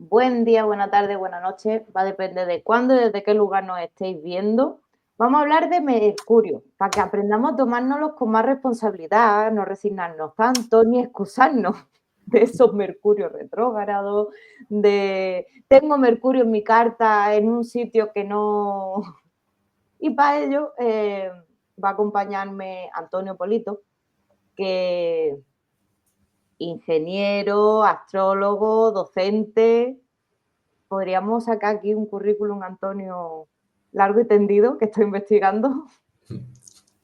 Buen día, buena tarde, buena noche. Va a depender de cuándo y desde qué lugar nos estéis viendo. Vamos a hablar de Mercurio, para que aprendamos a tomárnoslos con más responsabilidad, no resignarnos tanto ni excusarnos de esos Mercurios retrógrados, de tengo Mercurio en mi carta en un sitio que no. Y para ello va a acompañarme Antonio Polito, que ingeniero, astrólogo, docente. Podríamos sacar aquí un currículum, Antonio, largo y tendido, que estoy investigando,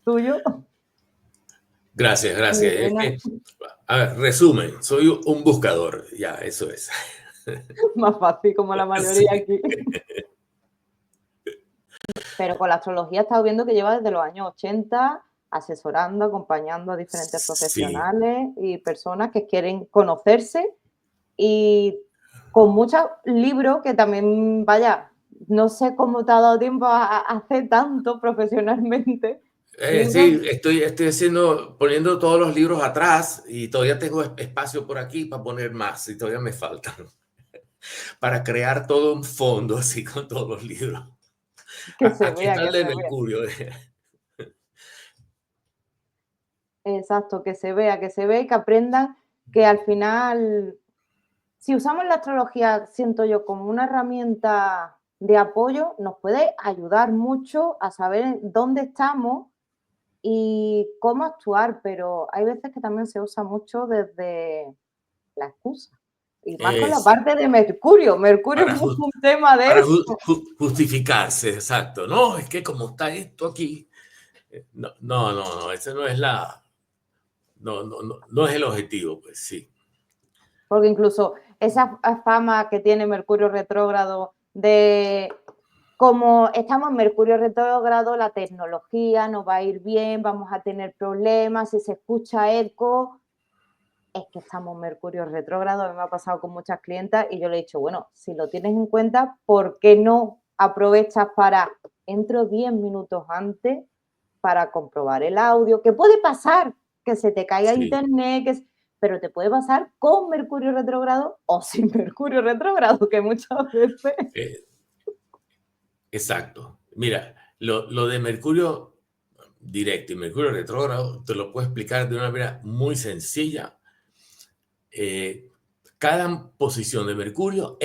tuyo. Gracias, Muy gracias. buena. A ver, resumen, soy un buscador, ya, eso es. Más fácil, como la mayoría Sí, aquí. Pero con la astrología he estado viendo que lleva desde los años 80 asesorando, acompañando a diferentes sí. profesionales y personas que quieren conocerse y con muchos libros que también, vaya, no sé cómo te ha dado tiempo a hacer tanto profesionalmente. Libros. Sí, estoy poniendo todos los libros atrás y todavía tengo espacio por aquí para poner más y todavía me faltan para crear todo un fondo así con todos los libros. Que se Aquí vea, está que el de se vea. Mercurio. Exacto, que se vea y que aprendan que al final, si usamos la astrología, siento yo, como una herramienta de apoyo, nos puede ayudar mucho a saber dónde estamos y cómo actuar, pero hay veces que también se usa mucho desde la excusa. Y más con la Esa, parte de Mercurio. Mercurio es para, un tema de eso. justificarse, exacto. No, es que como está esto aquí, no, no, no, no, esa no es no es el objetivo, pues sí. Porque incluso esa fama que tiene Mercurio retrógrado de como estamos en Mercurio retrógrado, la tecnología no va a ir bien, vamos a tener problemas, si se escucha eco, es que estamos en Mercurio retrógrado. A mí me ha pasado con muchas clientas y yo le he dicho, bueno, si lo tienes en cuenta, ¿por qué no aprovechas para, entro 10 minutos antes para comprobar el audio? ¿Qué puede pasar? Que se te caiga Sí, internet, pero te puede pasar con Mercurio retrógrado o sin Mercurio retrógrado, que muchas veces. eh, exacto. Mira, lo de Mercurio directo y Mercurio retrógrado te lo puedo explicar de una manera muy sencilla. Eh, Cada posición de Mercurio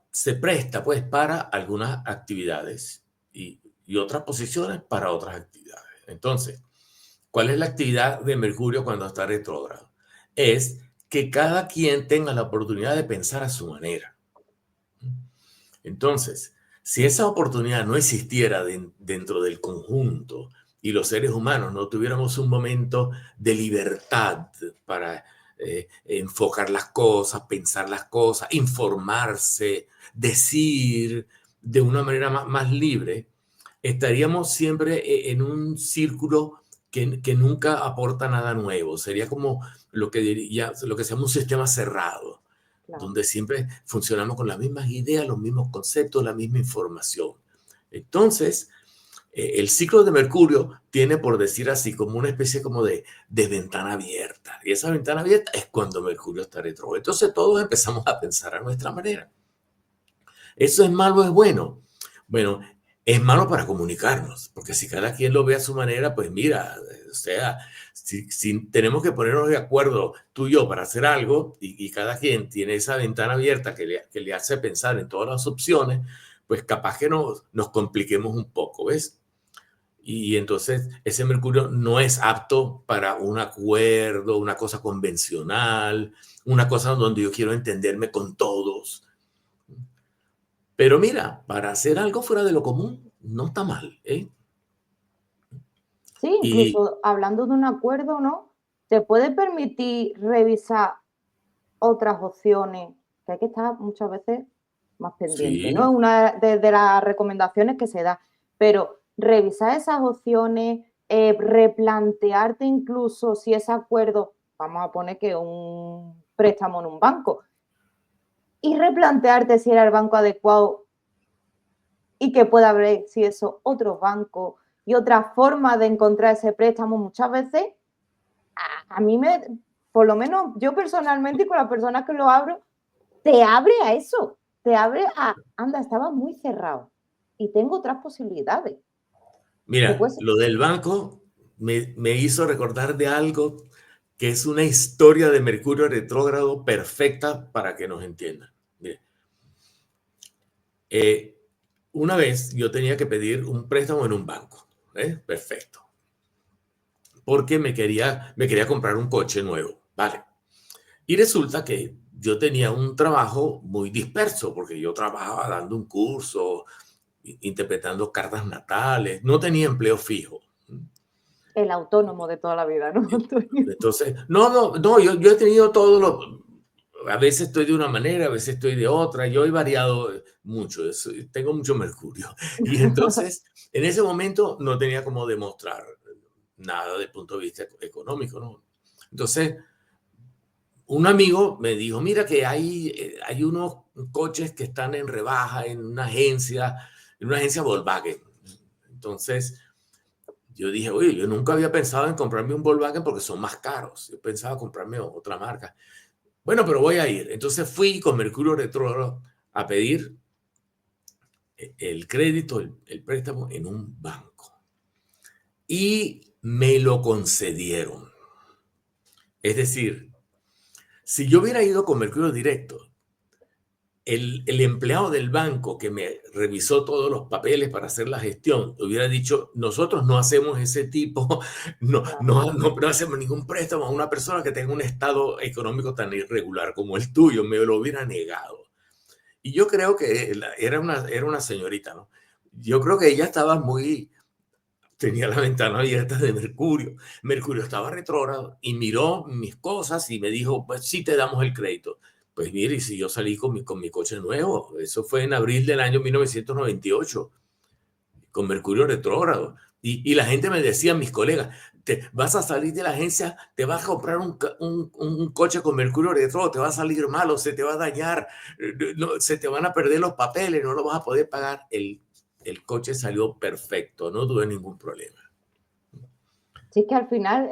se presta pues para algunas actividades y otras posiciones para otras actividades. Entonces, ¿cuál es la actividad de Mercurio cuando está retrógrado? Es que cada quien tenga la oportunidad de pensar a su manera. Entonces, si esa oportunidad no existiera dentro del conjunto y los seres humanos no tuviéramos un momento de libertad para enfocar las cosas, pensar las cosas, informarse, decir de una manera más libre, estaríamos siempre en un círculo que nunca aporta nada nuevo. Sería como lo que se llama un sistema cerrado Claro. donde siempre funcionamos con las mismas ideas, los mismos conceptos, la misma información. Entonces, el ciclo de Mercurio tiene, por decir así, como una especie como de ventana abierta. Y esa ventana abierta es cuando Mercurio está retrógrado. Entonces todos empezamos a pensar a nuestra manera. ¿Eso es malo o es bueno? Bueno, es malo para comunicarnos, porque si cada quien lo ve a su manera, pues mira, o sea, si tenemos que ponernos de acuerdo tú y yo para hacer algo y cada quien tiene esa ventana abierta que le hace pensar en todas las opciones, pues capaz que nos compliquemos un poco, ¿ves? Y entonces ese Mercurio no es apto para un acuerdo, una cosa convencional, una cosa donde yo quiero entenderme con todos. Pero mira, para hacer algo fuera de lo común, no está mal, ¿eh? Sí, Y incluso hablando de un acuerdo, ¿no? Te puede permitir revisar otras opciones, que hay que estar muchas veces más pendiente, ¿no? Es sí, una de las recomendaciones que se da, pero revisar esas opciones, replantearte incluso si ese acuerdo, vamos a poner que un préstamo en un banco, y replantearte si era el banco adecuado y que pueda haber si eso otros bancos y otra forma de encontrar ese préstamo muchas veces a mí me, por lo menos yo personalmente y con las personas que lo abro, te abre a eso, te abre a, anda, estaba muy cerrado y tengo otras posibilidades. Mira, Después, lo del banco me hizo recordar de algo que es una historia de Mercurio retrógrado perfecta para que nos entiendan. Mire, eh, una vez yo tenía que pedir un préstamo en un banco, perfecto, porque me quería comprar un coche nuevo, ¿vale? Y resulta que yo tenía un trabajo muy disperso, porque yo trabajaba dando un curso, interpretando cartas natales, no tenía empleo fijo. el autónomo de toda la vida, ¿no, Antonio? Entonces, no, yo he tenido todo a veces estoy de una manera, a veces estoy de otra, yo he variado mucho, tengo mucho mercurio. Y entonces, en ese momento no tenía como demostrar nada desde el punto de vista económico, ¿no? Entonces, un amigo me dijo, mira que hay unos coches que están en rebaja en una agencia Volkswagen. Entonces, yo dije, oye, yo nunca había pensado en comprarme un Volkswagen porque son más caros. Yo pensaba comprarme otra marca. Bueno, pero voy a ir. Entonces fui con Mercurio Retrógrado a pedir el crédito, el préstamo en un banco. Y me lo concedieron. Es decir, si yo hubiera ido con Mercurio Directo, el empleado del banco que me revisó todos los papeles para hacer la gestión hubiera dicho, nosotros no hacemos ese tipo, Claro. no hacemos ningún préstamo a una persona que tenga un estado económico tan irregular como el tuyo, me lo hubiera negado. Y yo creo que era una señorita, ¿no? Yo creo que ella estaba tenía la ventana abierta de Mercurio. Mercurio estaba retrógrado y miró mis cosas y me dijo, pues sí te damos el crédito. Pues mire, y si yo salí con mi coche nuevo, eso fue en abril del año 1998, con Mercurio retrógrado. Y la gente me decía, mis colegas, te vas a salir de la agencia, te vas a comprar un coche con Mercurio retrógrado, te va a salir malo, se te va a dañar, no, se te van a perder los papeles, no lo vas a poder pagar. El coche salió perfecto, no tuve ningún problema. Sí, es que al final,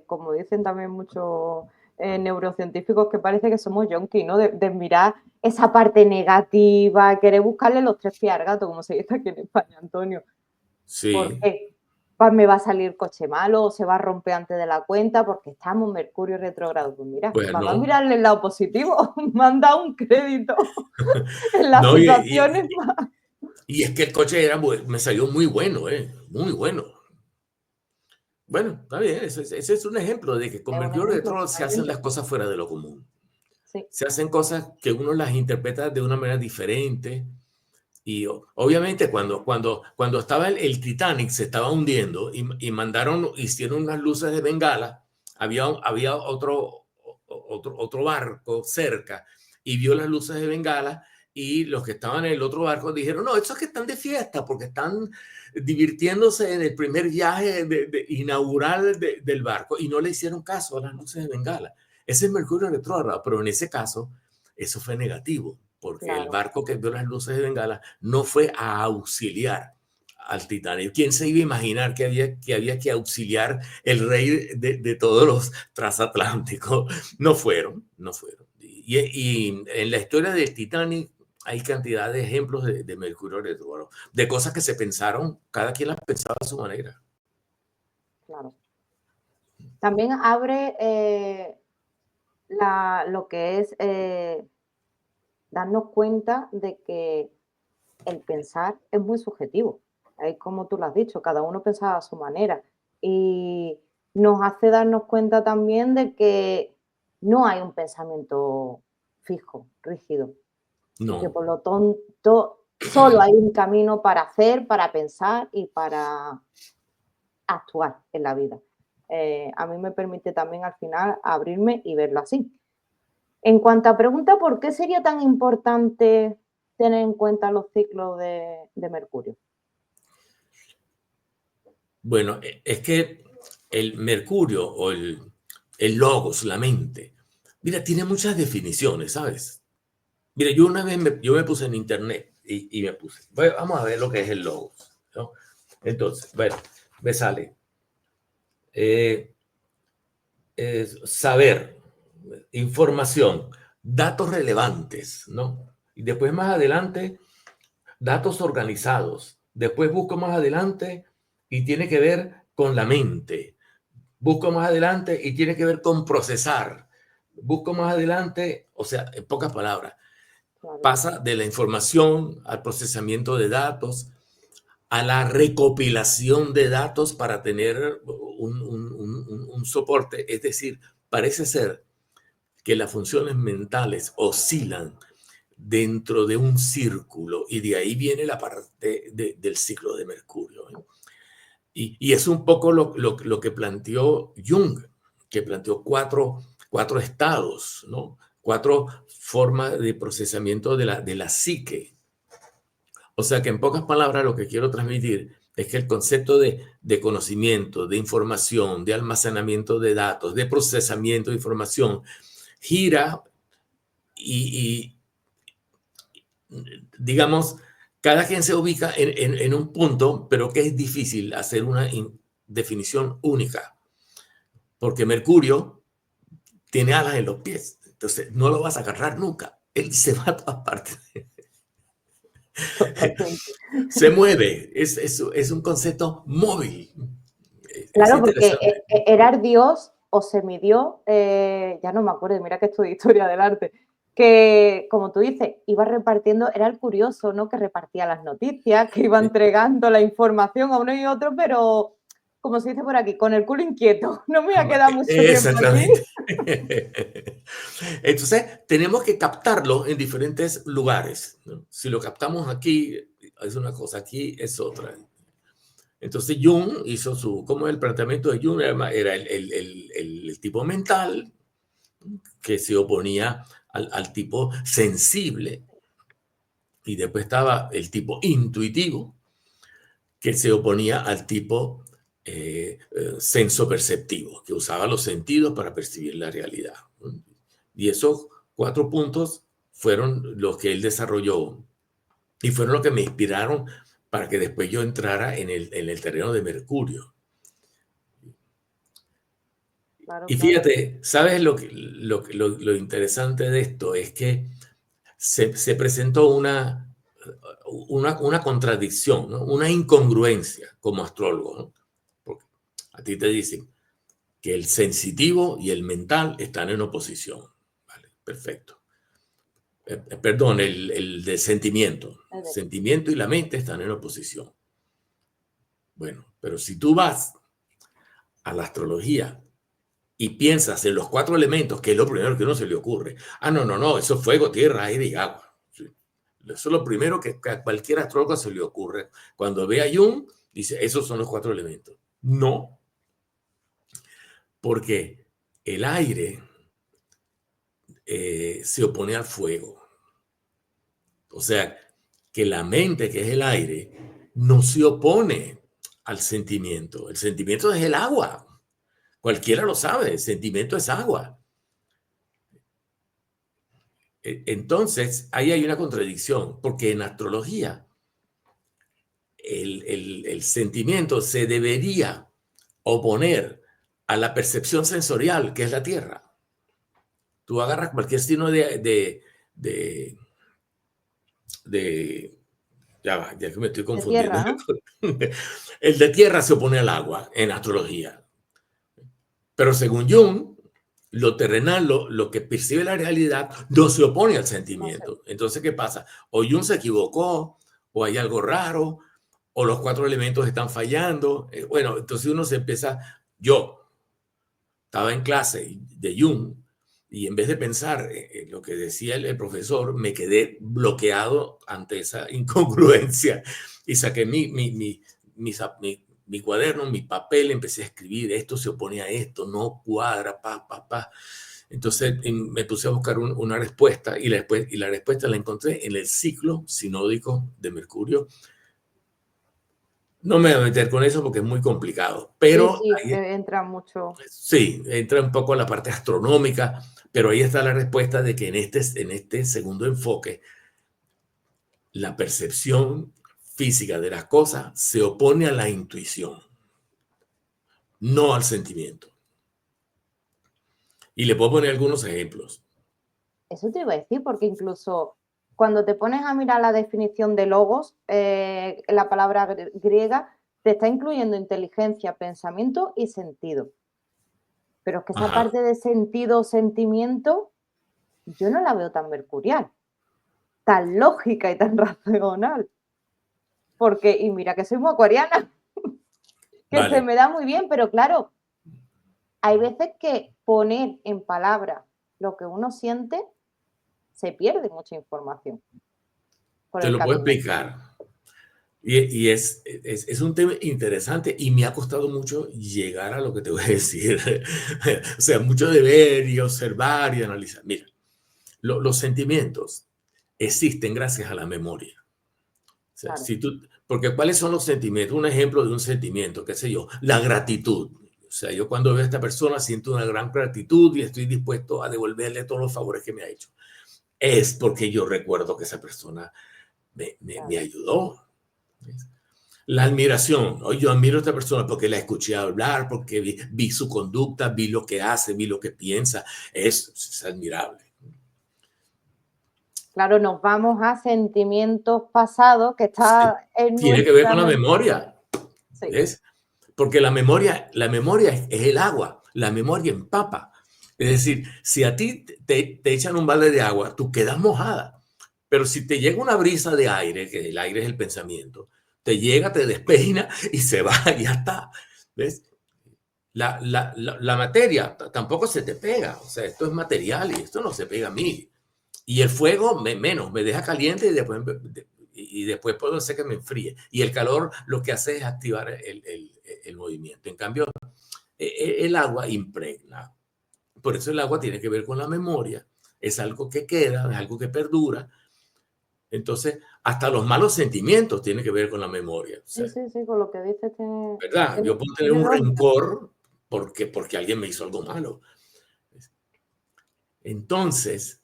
como dicen también muchos neurocientíficos, que parece que somos yonkis, ¿no? De mirar esa parte negativa, querer buscarle los tres pies al gato, como se dice aquí en España, Antonio. ¿Por Sí, qué? Pues me va a salir coche malo o se va a romper antes de la cuenta porque estamos en Mercurio retrógrado. Pues mira, vamos a bueno, mirarle el lado positivo. Me han dado un crédito en las no, situaciones más. y es que el coche me salió muy bueno, muy bueno. Bueno, está bien, ese es un ejemplo de que con Es un Mercurio ejemplo retrógrado se hacen totalmente. las cosas fuera de lo común. Sí, Se hacen cosas que uno las interpreta de una manera diferente. Y obviamente cuando estaba el Titanic se estaba hundiendo y hicieron unas luces de bengala, había otro barco cerca y vio las luces de bengala y los que estaban en el otro barco dijeron, no, estos que están de fiesta porque están divirtiéndose en el primer viaje inaugural del barco y no le hicieron caso a las luces de bengala. Ese es Mercurio retrógrado, pero en ese caso eso fue negativo porque el claro. barco que vio las luces de bengala no fue a auxiliar al Titanic. ¿Quién se iba a imaginar que había que auxiliar el rey de todos los transatlánticos? No fueron. Y en la historia del Titanic hay cantidad de ejemplos de Mercurio retrógrado, de cosas que se pensaron, cada quien las pensaba a su manera. Claro. También abre lo que es darnos cuenta de que el pensar es muy subjetivo. Es como tú lo has dicho, cada uno pensaba a su manera. Y nos hace darnos cuenta también de que no hay un pensamiento fijo, rígido, y que No, por lo tanto solo hay un camino para hacer, para pensar y para actuar en la vida. A mí me permite también al final abrirme y verlo así. En cuanto a pregunta, ¿por qué sería tan importante tener en cuenta los ciclos de Mercurio? bueno, es que el Mercurio o el logos, la mente, mira, tiene muchas definiciones, ¿sabes? Mira, yo una vez yo me puse en internet y me puse, bueno, vamos a ver lo que es el logos, ¿no? Entonces, bueno, me sale eh, saber, información, datos relevantes, ¿no? Y después más adelante, datos organizados. Después busco más adelante y tiene que ver con la mente. Busco más adelante y tiene que ver con procesar. Busco más adelante, o sea, en pocas palabras, Claro. pasa de la información al procesamiento de datos, a la recopilación de datos para tener un soporte. Es decir, parece ser que las funciones mentales oscilan dentro de un círculo y de ahí viene la parte del ciclo de Mercurio. Y es un poco lo que planteó Jung, que planteó cuatro estados, ¿no? Cuatro formas de procesamiento de la psique. O sea que en pocas palabras lo que quiero transmitir es que el concepto de conocimiento, de información, de almacenamiento de datos, de procesamiento de información, gira y digamos, cada quien se ubica en un punto, pero que es difícil hacer una definición única, porque Mercurio tiene alas en los pies, entonces no lo vas a agarrar nunca, él se va a todas partes. Totalmente. Se mueve, es un concepto móvil. Es Claro, porque interesante. era Dios o semidios, ya no me acuerdo, mira que estudio historia del arte, que como tú dices, iba repartiendo, era el curioso, ¿no? Que repartía las noticias, que iba entregando la información a uno y otro, pero como se dice por aquí, con el culo inquieto. No me voy a quedar mucho tiempo aquí. Exactamente. Entonces, tenemos que captarlo en diferentes lugares, ¿no? Si lo captamos aquí, es una cosa, aquí es otra. Entonces, Jung hizo como el planteamiento de Jung era el tipo mental que se oponía al tipo sensible, y después estaba el tipo intuitivo que se oponía al tipo sensoperceptivo, que usaba los sentidos para percibir la realidad. Y esos 4 puntos fueron los que él desarrolló y fueron los que me inspiraron para que después yo entrara en el terreno de Mercurio. Claro, Y claro. fíjate, ¿sabes lo interesante de esto? Es que se presentó una contradicción, ¿no? Una incongruencia como astrólogo, ¿no? Porque a ti te dicen que el sensitivo y el mental están en oposición. Vale, perfecto. Perdón, el de sentimiento. El sentimiento y la mente están en oposición. Bueno, pero si tú vas a la astrología y piensas en los 4 elementos, que es lo primero que a uno se le ocurre. Ah, no, no, no, eso es fuego, tierra, aire y agua. Sí. Eso es lo primero que a cualquier astrólogo se le ocurre. Cuando ve a Jung, dice, esos son los 4 elementos. No, porque el aire se opone al fuego. O sea, que la mente, que es el aire, no se opone al sentimiento. El sentimiento es el agua. Cualquiera lo sabe, el sentimiento es agua. Entonces, ahí hay una contradicción, porque en astrología el sentimiento se debería oponer a la percepción sensorial, que es la Tierra. Tú agarras cualquier signo de ya que me estoy De confundiendo. tierra, ¿no? El de Tierra se opone al agua en astrología. Pero según Jung, lo terrenal, lo que percibe la realidad, no se opone al No sé. sentimiento. Entonces, ¿qué pasa? O Jung se equivocó, o hay algo raro, o los 4 elementos están fallando. Bueno, entonces uno se empieza, yo estaba en clase de Jung, y en vez de pensar en lo que decía el profesor, me quedé bloqueado ante esa incongruencia y saqué mi cuaderno, mi papel, empecé a escribir, esto se opone a esto, no cuadra, pa. Entonces me puse a buscar una respuesta y la respuesta la encontré en el ciclo sinódico de Mercurio. No me voy a meter con eso porque es muy complicado, Sí, pero sí, ahí, entra mucho. sí, entra un poco la parte astronómica, pero ahí está la respuesta de que en este segundo enfoque, la percepción física de las cosas se opone a la intuición, no al sentimiento. Y le puedo poner algunos ejemplos. Eso te iba a decir, porque incluso cuando te pones a mirar la definición de logos, la palabra griega, te está incluyendo inteligencia, pensamiento y sentido. Pero es que esa Ajá, parte de sentido, sentimiento, yo no la veo tan mercurial, tan lógica y tan racional. Porque, y mira que soy muy acuariana, que se vale. me da muy bien, pero claro, hay veces que poner en palabras lo que uno siente, se pierde mucha información por Te el lo puedo camino. explicar. Y es un tema interesante y me ha costado mucho llegar a lo que te voy a decir. O sea, mucho de ver y observar y analizar. Mira, los sentimientos existen gracias a la memoria. O sea, Claro, si tú, porque ¿cuáles son los sentimientos? Un ejemplo de un sentimiento, qué sé yo, la gratitud. O sea, yo cuando veo a esta persona siento una gran gratitud y estoy dispuesto a devolverle todos los favores que me ha hecho. Es porque yo recuerdo que esa persona me claro. ayudó. ¿Ves? La admiración, ¿no? Yo admiro a esta persona porque la escuché hablar, porque vi su conducta, vi lo que hace, vi lo que piensa. Es admirable. Claro, nos vamos a sentimientos pasados que Sí, está en tiene que ver nuestra con la memoria. memoria, Sí, ¿ves? Porque la memoria es el agua, la memoria empapa. Es decir, si a ti te echan un balde de agua, tú quedas mojada. Pero si te llega una brisa de aire, que el aire es el pensamiento, te llega, te despeina y se va, y ya está. ¿Ves? La materia tampoco se te pega. O sea, esto es material y esto no se pega a mí. Y el fuego menos, me deja caliente y después puedo hacer que me enfríe. Y el calor lo que hace es activar el movimiento. En cambio, el agua impregna. Por eso el agua tiene que ver con la memoria. Es algo que queda, es algo que perdura. Entonces, hasta los malos sentimientos tienen que ver con la memoria. O sí, sea, sí, sí, con lo que dices ¿verdad? tiene, Yo puedo tener tiene un lógica. rencor porque alguien me hizo algo malo. Entonces,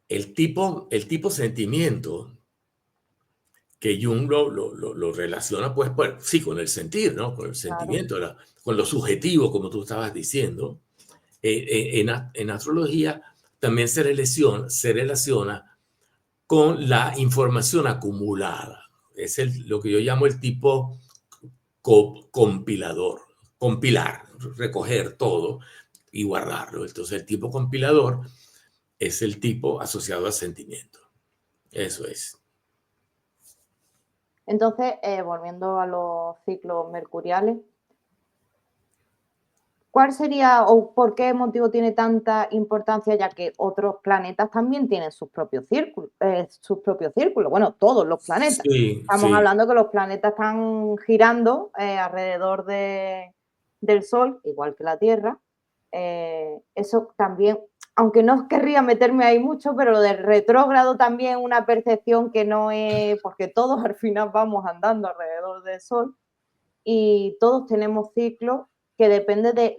el tipo sentimiento que Jung lo relaciona, pues, sí, con el sentir, ¿no? Con el Claro. sentimiento, con lo subjetivo, como tú estabas diciendo. En astrología también se relaciona con la información acumulada. Es lo que yo llamo el tipo compilador, compilar, recoger todo y guardarlo. Entonces, el tipo compilador es el tipo asociado al sentimiento. Eso es. Entonces, volviendo a los ciclos mercuriales, ¿cuál sería o por qué motivo tiene tanta importancia, ya que otros planetas también tienen sus propios círculos? Bueno, todos los planetas. Sí, Estamos sí, hablando que los planetas están girando alrededor del Sol, igual que la Tierra. Eso también, aunque no querría meterme ahí mucho, pero lo del retrógrado también una percepción que no es, porque todos al final vamos andando alrededor del Sol y todos tenemos ciclos que depende de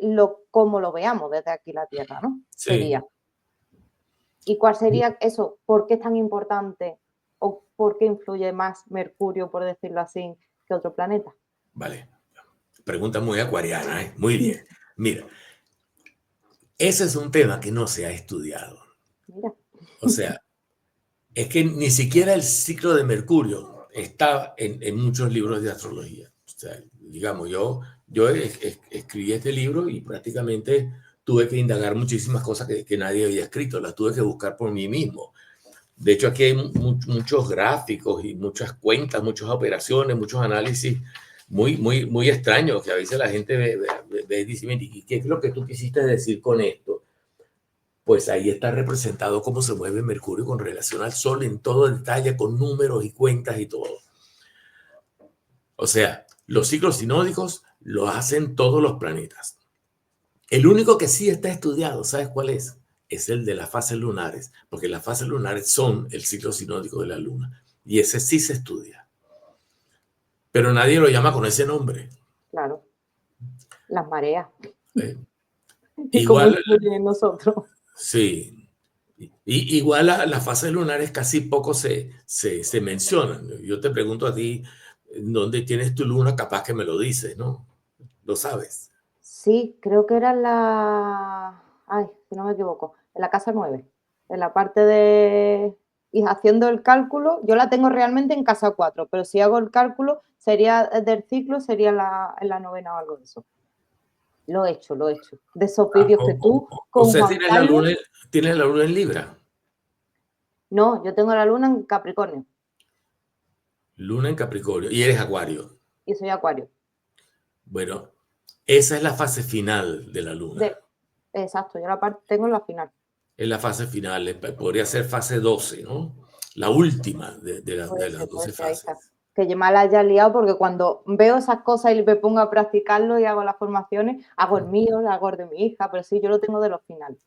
cómo lo veamos desde aquí la Tierra, ¿no? sí. Sería. ¿Y cuál sería eso? ¿Por qué es tan importante o por qué influye más Mercurio, por decirlo así, que otro planeta? Vale. Pregunta muy acuariana, ¿eh? Muy bien. Mira, ese es un tema que no se ha estudiado. Mira, O sea, es que ni siquiera el ciclo de Mercurio está en muchos libros de astrología. O sea, digamos, yo escribí este libro y prácticamente tuve que indagar muchísimas cosas que nadie había escrito, las tuve que buscar por mí mismo. De hecho, aquí hay muchos gráficos y muchas cuentas, muchas operaciones, muchos análisis muy, muy, muy extraños que a veces la gente ve y dice, ¿y qué es lo que tú quisiste decir con esto? Pues ahí está representado cómo se mueve Mercurio con relación al Sol en todo detalle, con números y cuentas y todo. O sea, los ciclos sinódicos lo hacen todos los planetas. El único que sí está estudiado, ¿sabes cuál es? Es el de las fases lunares, porque las fases lunares son el ciclo sinódico de la Luna. Y ese sí se estudia. Pero nadie lo llama con ese nombre. claro, las mareas ¿Eh? y cómo Igual, influyen en nosotros. sí. Igual las fases lunares casi poco se mencionan. Yo te pregunto a ti, ¿dónde tienes tu luna? Capaz que me lo dices, ¿no? Lo sabes. Sí, creo que era la, ay, si no me equivoco, en la casa 9. En la parte de y haciendo el cálculo, yo la tengo realmente en casa 4, pero si hago el cálculo sería del ciclo, sería en la novena o algo de eso. Lo he hecho, lo he hecho. De esos vídeos que tú O con sea, Juan Carlos. tienes la luna en Libra. No, yo tengo la luna en Capricornio. Luna en Capricornio. Y eres Acuario. Y soy Acuario. Bueno, esa es la fase final de la luna. Exacto, yo la parte tengo en la final. Es la fase final. Podría ser fase 12, ¿no? La última de las 12 fases. Que yo me la haya liado porque cuando veo esas cosas y me pongo a practicarlo y hago las formaciones, hago el mío, hago el de mi hija, pero sí, yo lo tengo de los finales.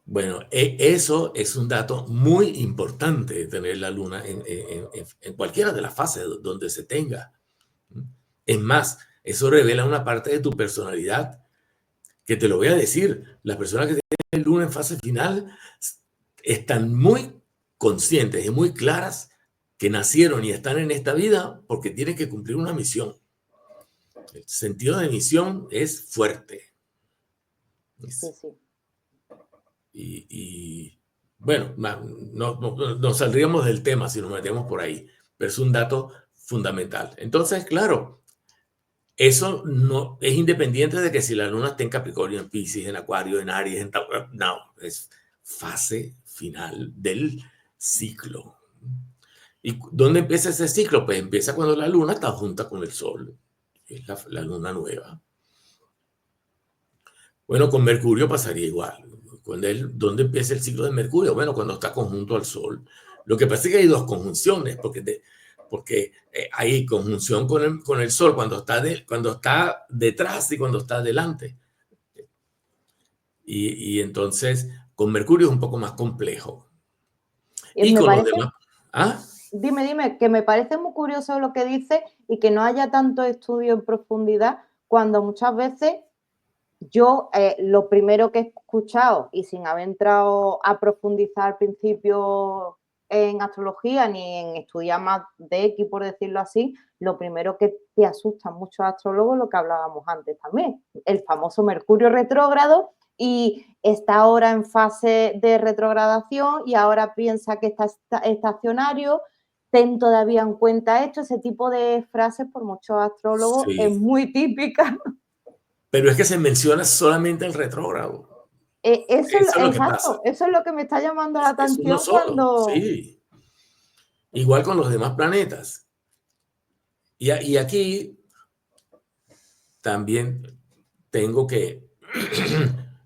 Bueno, eso es un dato muy importante de tener la luna en cualquiera de las fases donde se tenga. Es más, eso revela una parte de tu personalidad que te lo voy a decir. Las personas que tienen luna en fase final están muy conscientes y muy claras que nacieron y están en esta vida porque tienen que cumplir una misión. El sentido de misión es fuerte. Sí, sí. Y bueno, no saldríamos del tema si nos metemos por ahí, pero es un dato fundamental. Entonces, claro, eso no es independiente de que si la luna está en Capricornio, en Piscis, en Acuario, en Aries, en Tauro. No, es fase final del ciclo. ¿Y dónde empieza ese ciclo? Pues empieza cuando la luna está junta con el sol, es la luna nueva. Bueno, con Mercurio pasaría igual. ¿Dónde empieza el ciclo de Mercurio? Bueno, cuando está conjunto al Sol. Lo que pasa es que hay dos conjunciones, porque hay conjunción con el Sol cuando está detrás y cuando está delante. Y entonces, con Mercurio es un poco más complejo. Y con los demás. ¿Ah? Dime, que me parece muy curioso lo que dice y que no haya tanto estudio en profundidad cuando muchas veces yo lo primero que he escuchado y sin haber entrado a profundizar al principio en astrología ni en estudiar más de X, por decirlo así, lo primero que te asusta a muchos astrólogos, lo que hablábamos antes también, el famoso Mercurio retrógrado, y está ahora en fase de retrogradación y ahora piensa que está estacionario. Ten todavía en cuenta esto, ese tipo de frases por muchos astrólogos Sí. es muy típica. Pero es que se menciona solamente el retrógrado. Eso es lo que pasa. Eso es lo que me está llamando la atención cuando. Sí. Igual con los demás planetas. Y aquí también tengo que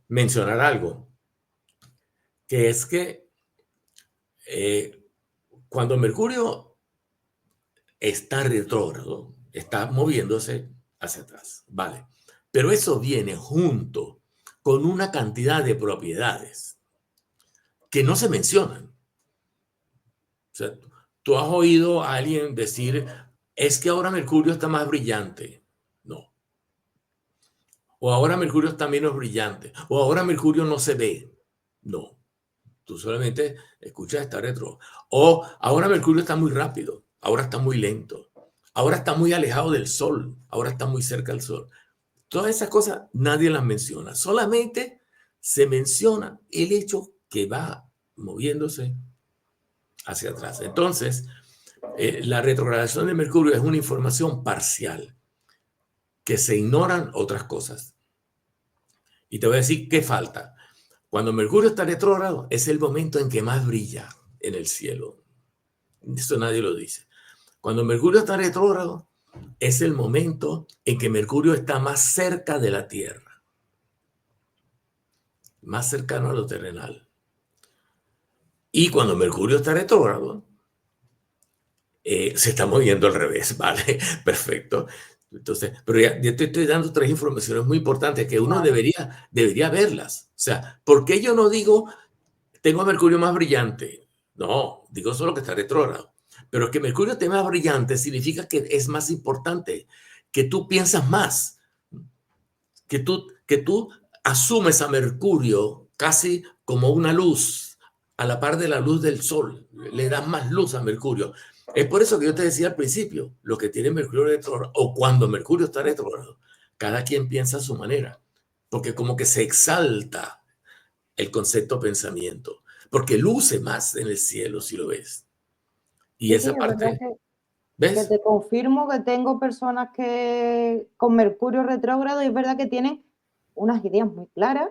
mencionar algo, que es que cuando Mercurio está retrógrado, está moviéndose hacia atrás, ¿vale? Pero eso viene junto con una cantidad de propiedades que no se mencionan. O sea, tú has oído a alguien decir, es que ahora Mercurio está más brillante. No. O ahora Mercurio está menos brillante. O ahora Mercurio no se ve. No. Tú solamente escuchas está retro. O ahora Mercurio está muy rápido. Ahora está muy lento. Ahora está muy alejado del Sol. Ahora está muy cerca del Sol. Todas esas cosas nadie las menciona. Solamente se menciona el hecho que va moviéndose hacia atrás. Entonces, la retrogradación de Mercurio es una información parcial, que se ignoran otras cosas. Y te voy a decir qué falta. Cuando Mercurio está retrógrado, es el momento en que más brilla en el cielo. Eso nadie lo dice. Cuando Mercurio está retrógrado, es el momento en que Mercurio está más cerca de la Tierra, más cercano a lo terrenal. Y cuando Mercurio está retrógrado, se está moviendo al revés, ¿vale? Perfecto. Entonces, pero ya te estoy dando tres informaciones muy importantes que uno debería verlas. O sea, ¿por qué yo no digo tengo a Mercurio más brillante? No, digo solo que está retrógrado. Pero es que Mercurio esté más brillante significa que es más importante, que tú piensas más, que tú asumes a Mercurio casi como una luz, a la par de la luz del sol. Le das más luz a Mercurio. Es por eso que yo te decía al principio, lo que tiene Mercurio retrógrado, o cuando Mercurio está retrógrado, cada quien piensa a su manera, porque como que se exalta el concepto pensamiento. porque luce más en el cielo si lo ves. Y Sí, esa es verdad parte, que ¿ves? te confirmo que tengo personas que con Mercurio retrógrado y es verdad que tienen unas ideas muy claras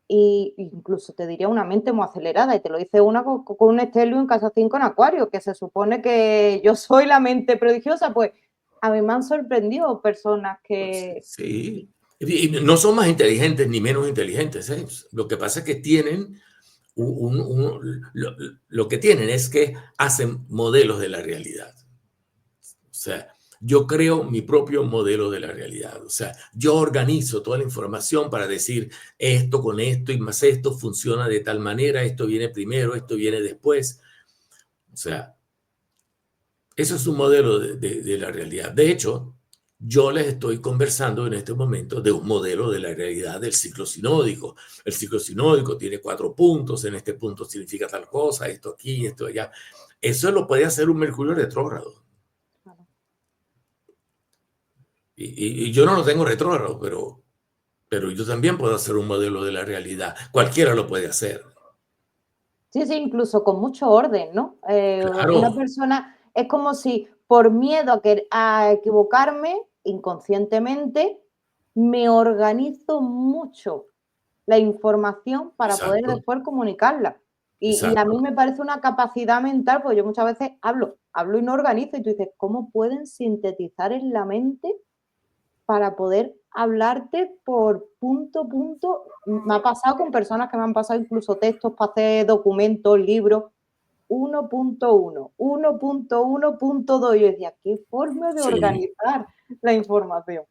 y incluso te diría una mente muy acelerada y te lo dice una con un Estelio en casa 5 en Acuario, que se supone que yo soy la mente prodigiosa, pues a mí me han sorprendido personas que... Sí. Y no son más inteligentes ni menos inteligentes, ¿eh? Lo que pasa es que tienen lo que tienen es que hacen modelos de la realidad. O sea, yo creo mi propio modelo de la realidad. O sea, yo organizo toda la información para decir esto con esto y más esto funciona de tal manera, esto viene primero, esto viene después. O sea, eso es un modelo de la realidad. De hecho, yo les estoy conversando en este momento de un modelo de la realidad del ciclo sinódico. El ciclo sinódico tiene 4 puntos, en este punto significa tal cosa, esto aquí, esto allá. Eso lo puede hacer un Mercurio retrógrado. Y yo no lo tengo retrógrado, pero yo también puedo hacer un modelo de la realidad. Cualquiera lo puede hacer. Sí, sí, incluso con mucho orden, ¿no? Una Claro, persona es como si por miedo a equivocarme inconscientemente, me organizo mucho la información para poder exacto, después comunicarla. Y a mí exacto. me parece una capacidad mental, pues yo muchas veces hablo y no organizo, y tú dices, ¿cómo pueden sintetizar en la mente para poder hablarte por punto, punto? Me ha pasado con personas que me han pasado incluso textos para hacer documentos, libros, 1.1, 1.1.2. Yo decía, qué forma de Sí. organizar la información.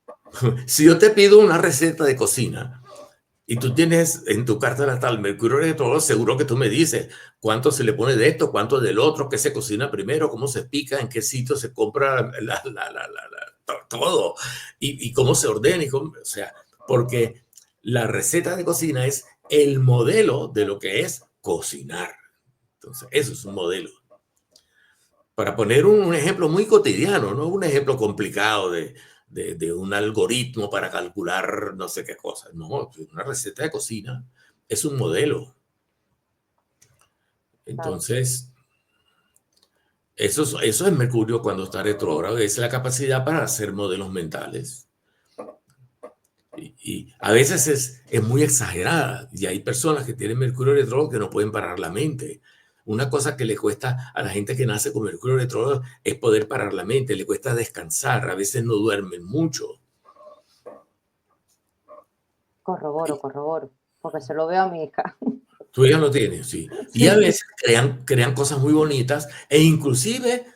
Si yo te pido una receta de cocina y tú tienes en tu carta natal Mercurio retrógrado, seguro que tú me dices cuánto se le pone de esto, cuánto del otro, qué se cocina primero, cómo se pica, en qué sitio se compra todo y cómo se ordena. O sea, porque la receta de cocina es el modelo de lo que es cocinar. Entonces, eso es un modelo. Para poner un ejemplo muy cotidiano, no un ejemplo complicado de un algoritmo para calcular no sé qué cosa. No, una receta de cocina es un modelo. Claro. Entonces, eso es Mercurio cuando está retrógrado, es la capacidad para hacer modelos mentales. Y a veces es muy exagerada y hay personas que tienen Mercurio retrógrado que no pueden parar la mente. Una cosa que le cuesta a la gente que nace con Mercurio retrógrado es poder parar la mente, le cuesta descansar, a veces no duermen mucho. Corroboro, corroboro, porque se lo veo a mi hija. Tú ya lo tienes, sí. Y a Sí, veces crean cosas muy bonitas e inclusive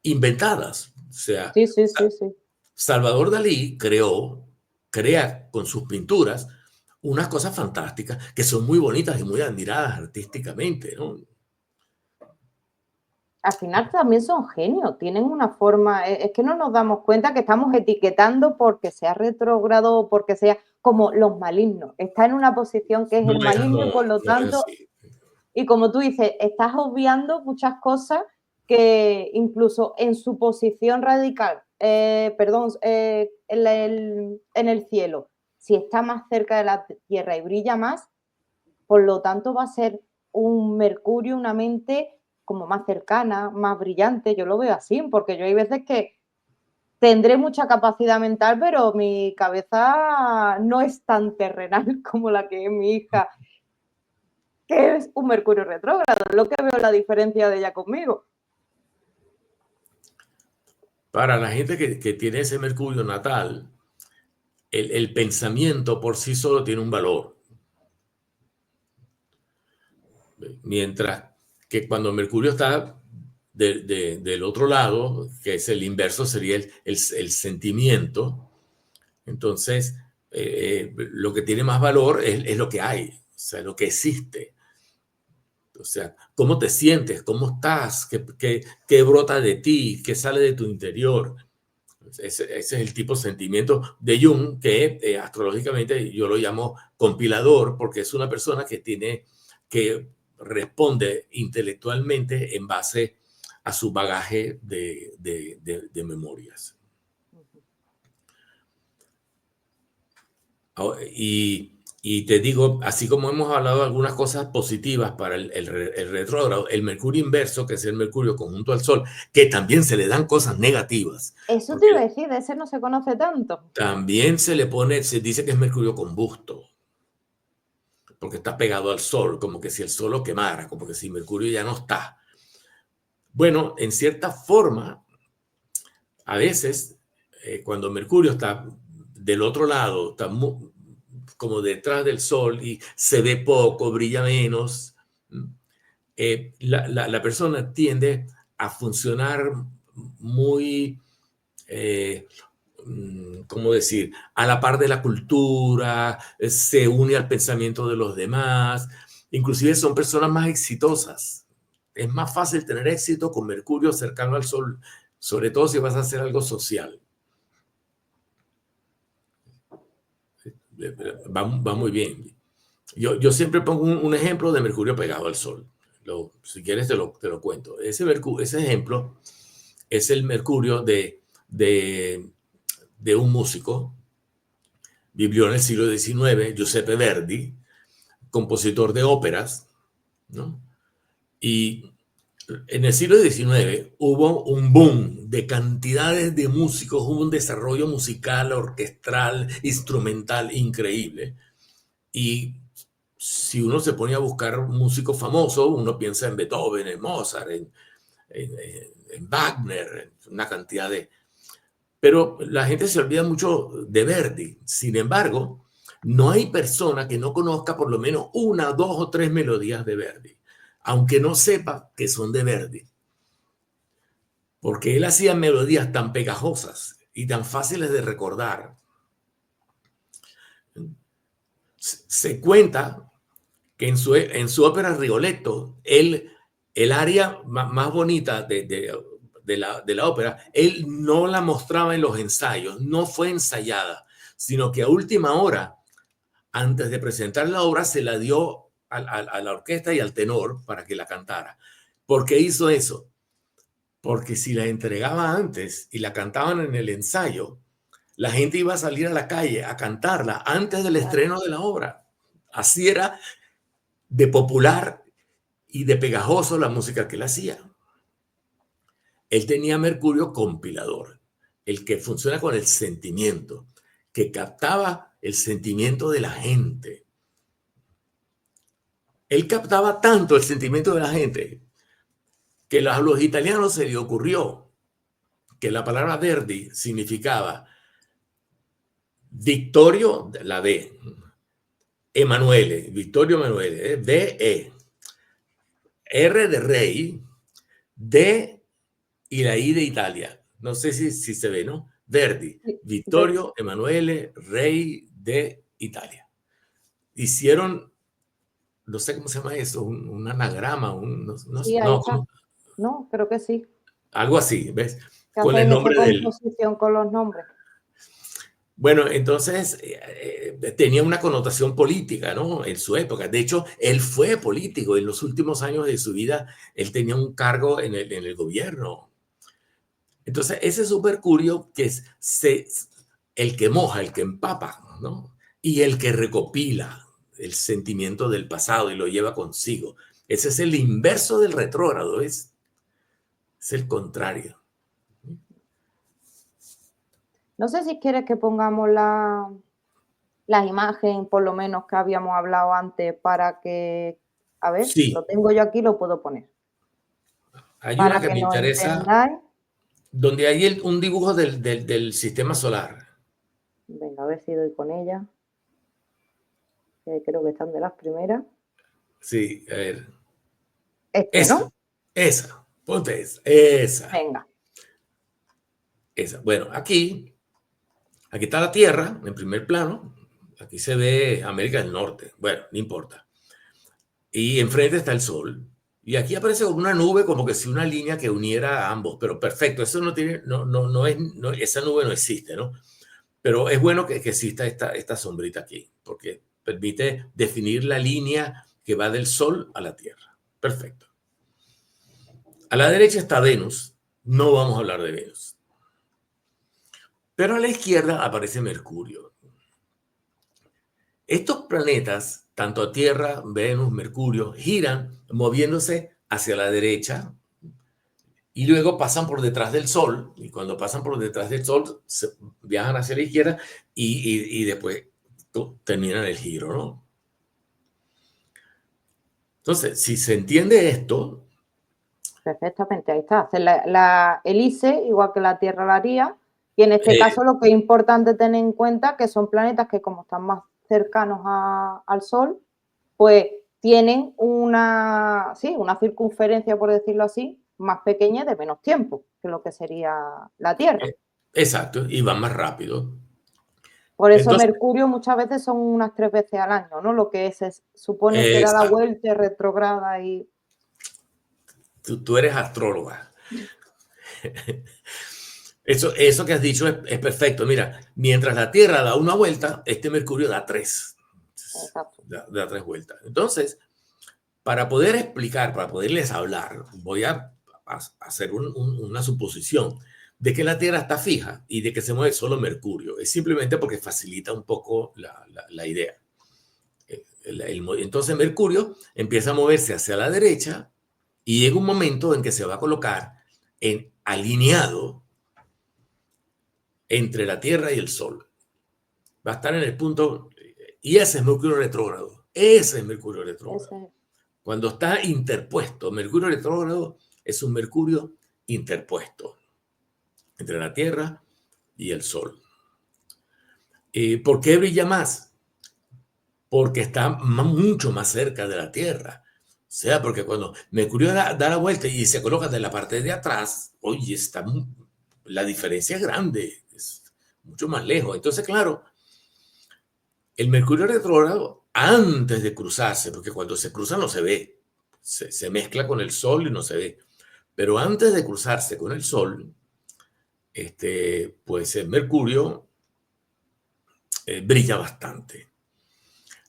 inventadas. O sea, sí, sí, sí, sí. Salvador Dalí crea con sus pinturas unas cosas fantásticas que son muy bonitas y muy admiradas artísticamente, ¿no? Al final también son genios, tienen una forma, es que no nos damos cuenta que estamos etiquetando porque sea retrógrado o porque sea como los malignos. Está en una posición que es el maligno y por lo No es tanto, así. y como tú dices, estás obviando muchas cosas que incluso en su posición radical, perdón, en el cielo, si está más cerca de la Tierra y brilla más, por lo tanto, va a ser un Mercurio, una mente como más cercana, más brillante. Yo lo veo así, porque yo hay veces que tendré mucha capacidad mental, pero mi cabeza no es tan terrenal como la que es mi hija, que es un Mercurio retrógrado. Es lo que veo la diferencia de ella conmigo. Para la gente que tiene ese Mercurio natal, el pensamiento por sí solo tiene un valor. Mientras que cuando Mercurio está del otro lado, que es el inverso, sería el sentimiento, entonces lo que tiene más valor es lo que hay, o sea, lo que existe. O sea, cómo te sientes, cómo estás, qué brota de ti, qué sale de tu interior. Ese es el tipo de sentimiento de Jung, que astrológicamente yo lo llamo compilador, porque es una persona que responde intelectualmente en base a su bagaje de memorias. Y, Y te digo, así como hemos hablado de algunas cosas positivas para el retrógrado, el Mercurio inverso, que es el Mercurio conjunto al Sol, que también se le dan cosas negativas, Eso te porque iba a decir, de ese no se conoce tanto. también se le pone, se dice que es Mercurio combusto, porque está pegado al Sol, como que si el Sol lo quemara, como que si Mercurio ya no está. Bueno, en cierta forma, a veces, cuando Mercurio está del otro lado, está como detrás del Sol y se ve poco, brilla menos, la persona tiende a funcionar muy, ¿cómo decir?, a la par de la cultura, se une al pensamiento de los demás, inclusive son personas más exitosas. Es más fácil tener éxito con Mercurio cercano al Sol, sobre todo si vas a hacer algo social. Va muy bien. Yo siempre pongo un ejemplo de Mercurio pegado al Sol. Si quieres te lo cuento. Ese ejemplo es el Mercurio de un músico. Vivió en el siglo XIX, Giuseppe Verdi, compositor de óperas, ¿no? Y en el siglo XIX hubo un boom de cantidades de músicos, hubo un desarrollo musical, orquestral, instrumental increíble. Y si uno se pone a buscar músicos famosos, uno piensa en Beethoven, en Mozart, en Wagner, en una cantidad de... Pero la gente se olvida mucho de Verdi. Sin embargo, no hay persona que no conozca por lo menos una, dos o tres melodías de Verdi, aunque no sepa que son de Verdi. Porque él hacía melodías tan pegajosas y tan fáciles de recordar. Se cuenta que en su ópera Rigoletto, el área más bonita de la ópera, él no la mostraba en los ensayos, no fue ensayada, sino que a última hora, antes de presentar la obra, se la dio a la orquesta y al tenor para que la cantara. ¿Por qué hizo eso? Porque si la entregaba antes y la cantaban en el ensayo, la gente iba a salir a la calle a cantarla antes del estreno de la obra. Así era de popular y de pegajoso la música que él hacía. Él tenía Mercurio compilador, el que funciona con el sentimiento, que captaba el sentimiento de la gente. Él captaba tanto el sentimiento de la gente que a los italianos se le ocurrió que la palabra Verdi significaba Vittorio, la D, Emanuele, Vittorio Emanuele, D-E, R de rey, D y la I de Italia. No sé si se ve, ¿no? Verdi, Sí, Vittorio Emanuele, rey de Italia. Hicieron, no sé cómo se llama eso, un anagrama, sí, ahí está. No, creo que sí. algo así, ¿ves? Que Con el hacen esa nombre del... composición con los nombres. Bueno, entonces tenía una connotación política, ¿no? En su época. De hecho, él fue político. En los últimos años de su vida, él tenía un cargo en el gobierno. Entonces, ese su Mercurio que es el que moja, el que empapa, ¿no? Y el que recopila el sentimiento del pasado y lo lleva consigo. Ese es el inverso del retrógrado, es el contrario. No sé si quieres que pongamos la imagen, por lo menos que habíamos hablado antes, para que, a ver, Sí, lo tengo yo aquí, lo puedo poner, hay una para que que me nos interesa, entendáis. donde hay un dibujo del sistema solar. Venga, a ver si doy con ella. Creo que están de las primeras. Sí, a ver. Este, Esa, ¿no? esa, ponte esa, Venga. esa. Bueno, aquí está la Tierra en primer plano. Aquí se ve América del Norte. Bueno, no importa. Y enfrente está el Sol. Y aquí aparece como una nube, como que si una línea que uniera a ambos. Pero perfecto, eso no tiene, no es, esa nube no existe, ¿no? Pero es bueno que exista esta sombrita aquí, porque permite definir la línea que va del Sol a la Tierra. Perfecto. A la derecha está Venus. No vamos a hablar de Venus. Pero a la izquierda aparece Mercurio. Estos planetas, tanto Tierra, Venus, Mercurio, giran moviéndose hacia la derecha y luego pasan por detrás del Sol. Y cuando pasan por detrás del Sol, viajan hacia la izquierda y después terminan el giro, ¿no? Entonces, si se entiende esto... Perfectamente, ahí está. Hacer la hélice, igual que la Tierra la haría. Y en este caso lo que es importante tener en cuenta que son planetas que como están más cercanos al Sol, pues tienen una circunferencia, por decirlo así, más pequeña de menos tiempo que lo que sería la Tierra. Exacto, y van más rápido. Por eso Entonces, Mercurio muchas veces son unas 3 veces al año, ¿no? Lo que se supone que da la exacto. vuelta retrograda y... Tú eres astróloga. Eso que has dicho es perfecto. Mira, mientras la Tierra da una vuelta, este Mercurio da tres. Exacto. Da tres vueltas. Entonces, para poder explicar, para poderles hablar, voy a hacer una suposición de que la Tierra está fija y de que se mueve solo Mercurio. Es simplemente porque facilita un poco la idea. Entonces Mercurio empieza a moverse hacia la derecha y llega un momento en que se va a colocar alineado entre la Tierra y el Sol. Va a estar en el punto, y ese es Mercurio retrógrado. Ese es Mercurio retrógrado. Cuando está interpuesto, Mercurio retrógrado es un Mercurio interpuesto entre la Tierra y el Sol. ¿Por qué brilla más? Porque está mucho más cerca de la Tierra. O sea, porque cuando Mercurio da la vuelta y se coloca de la parte de atrás, oye, la diferencia es grande, es mucho más lejos. Entonces, claro, el Mercurio retrógrado, antes de cruzarse, porque cuando se cruza no se ve, se mezcla con el Sol y no se ve, pero antes de cruzarse con el Sol, pues el Mercurio brilla bastante.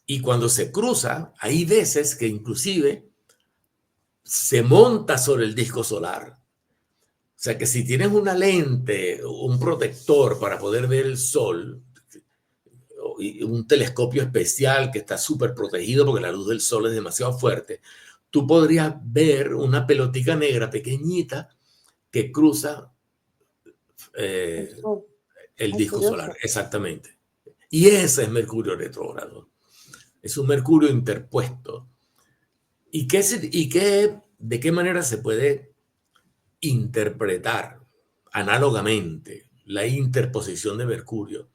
Y cuando se cruza, hay veces que inclusive se monta sobre el disco solar. O sea que si tienes una lente, un protector para poder ver el Sol, un telescopio especial que está súper protegido porque la luz del Sol es demasiado fuerte, tú podrías ver una pelotica negra pequeñita que cruza el disco solar, exactamente. Y ese es Mercurio retrógrado. Es un Mercurio interpuesto. ¿De qué manera se puede interpretar análogamente la interposición de Mercurio?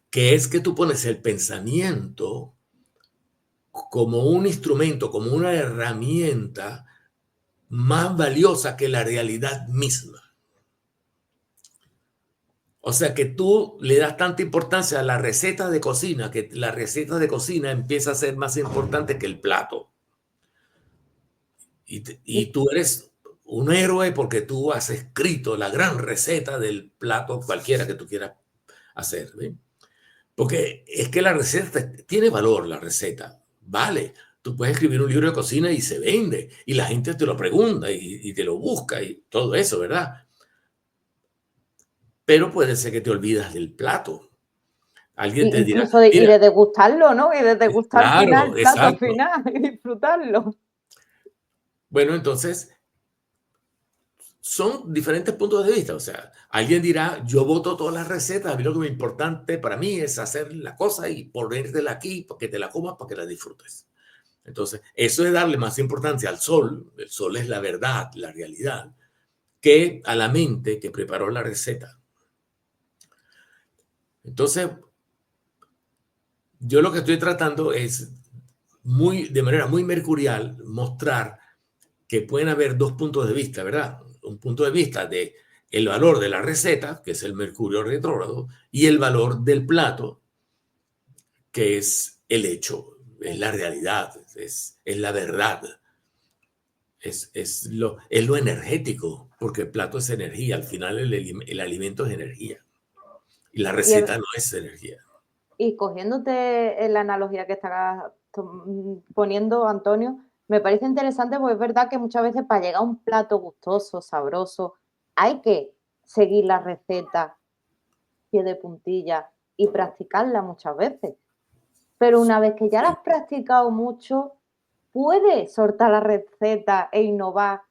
Que es que tú pones el pensamiento como un instrumento, como una herramienta más valiosa que la realidad misma. O sea que tú le das tanta importancia a la receta de cocina, que la receta de cocina empieza a ser más importante que el plato. Y tú eres un héroe porque tú has escrito la gran receta del plato cualquiera que tú quieras hacer. ¿Ve? Porque es que la receta tiene valor, la receta. Vale, tú puedes escribir un libro de cocina y se vende, y la gente te lo pregunta y te lo busca y todo eso, ¿verdad? Pero puede ser que te olvidas del plato. Alguien te dirá, Incluso y mira, de degustarlo, ¿no? Y de degustar claro, final, plato exacto. final y disfrutarlo. Bueno, entonces son diferentes puntos de vista. O sea, alguien dirá, yo voto todas las recetas, a mí lo que me importante para mí es hacer la cosa y ponértela aquí para que te la comas, para que la disfrutes. Entonces, eso es darle más importancia al sol, el sol es la verdad, la realidad, que a la mente que preparó la receta. Entonces, yo lo que estoy tratando es de manera muy mercurial mostrar que pueden haber dos puntos de vista, ¿verdad? Un punto de vista de el valor de la receta, que es el mercurio retrógrado, y el valor del plato, que es el hecho, es la realidad, es la verdad. Es lo energético, porque el plato es energía, al final el alimento es energía y la receta no es energía. Y cogiéndote la analogía que estás poniendo, Antonio, me parece interesante porque es verdad que muchas veces para llegar a un plato gustoso, sabroso, hay que seguir la receta pie de puntilla y practicarla muchas veces. Pero una vez que ya la has practicado mucho, puedes soltar la receta e innovar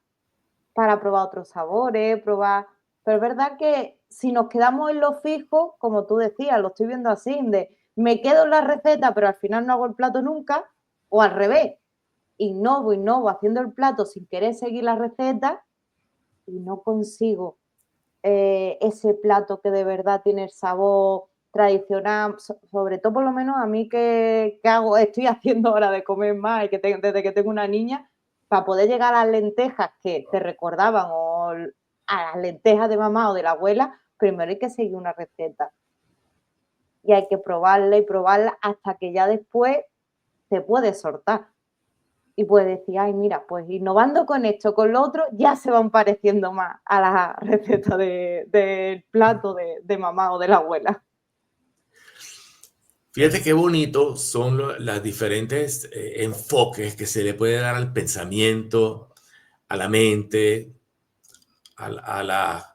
para probar otros sabores, probar... Pero es verdad que si nos quedamos en lo fijo, como tú decías, lo estoy viendo así, de me quedo en la receta, pero al final no hago el plato nunca, o al revés, innovo haciendo el plato sin querer seguir la receta y no consigo ese plato que de verdad tiene el sabor tradicional, sobre todo por lo menos a mí que hago, estoy haciendo ahora de comer más y que desde que tengo una niña, para poder llegar a las lentejas que te recordaban o a las lentejas de mamá o de la abuela, primero hay que seguir una receta y hay que probarla y probarla hasta que ya después te puedes soltar y puedes decir, ay, mira, pues innovando con esto, con lo otro, ya se van pareciendo más a la receta del plato de mamá o de la abuela. Fíjate qué bonito son las diferentes enfoques que se le puede dar al pensamiento, a la mente, a, a la,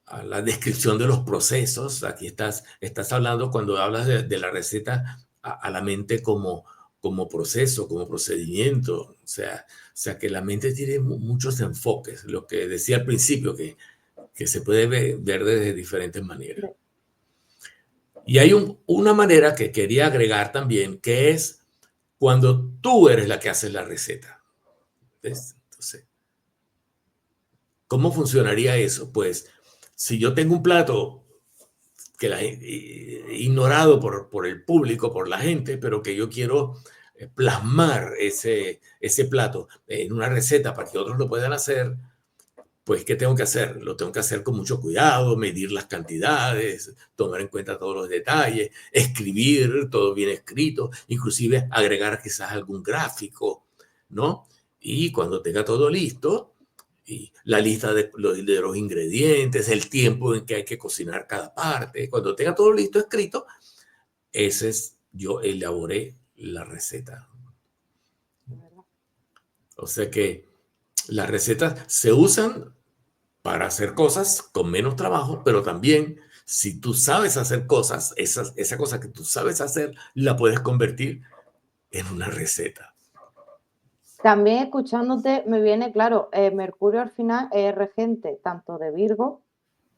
a la descripción de los procesos. Aquí estás hablando cuando hablas de la receta a la mente como proceso, como procedimiento. O sea que la mente tiene muchos enfoques, lo que decía al principio, que se puede ver de diferentes maneras. Y hay una manera que quería agregar también, que es cuando tú eres la que haces la receta. ¿Ves? Entonces, ¿cómo funcionaría eso? Pues si yo tengo un plato ignorado por el público, por la gente, pero que yo quiero plasmar ese plato en una receta para que otros lo puedan hacer, pues, ¿qué tengo que hacer? Lo tengo que hacer con mucho cuidado, medir las cantidades, tomar en cuenta todos los detalles, escribir todo bien escrito, inclusive agregar quizás algún gráfico, ¿no? Y cuando tenga todo listo, y la lista de los ingredientes, el tiempo en que hay que cocinar cada parte, cuando tenga todo listo escrito, yo elaboré la receta. O sea que las recetas se usan para hacer cosas con menos trabajo, pero también si tú sabes hacer cosas, esa cosa que tú sabes hacer, la puedes convertir en una receta. También escuchándote me viene, claro, Mercurio al final es regente tanto de Virgo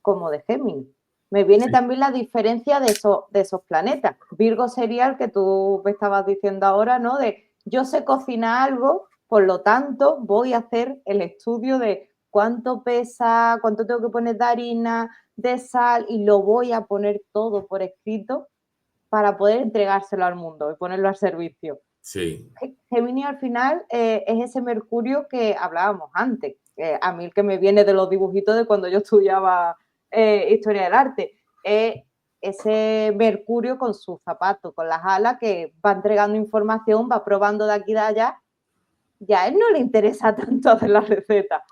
como de Géminis. Me viene Sí. también la diferencia de esos planetas. Virgo sería el que tú me estabas diciendo ahora, ¿no? De yo sé cocinar algo, por lo tanto voy a hacer el estudio de cuánto pesa, cuánto tengo que poner de harina, de sal, y lo voy a poner todo por escrito para poder entregárselo al mundo y ponerlo al servicio. Sí. Géminis al final es ese Mercurio que hablábamos antes. A mí el que me viene de los dibujitos de cuando yo estudiaba historia del arte. Ese Mercurio con sus zapatos, con las alas, que va entregando información, va probando de aquí y de allá. Y a él no le interesa tanto hacer la receta.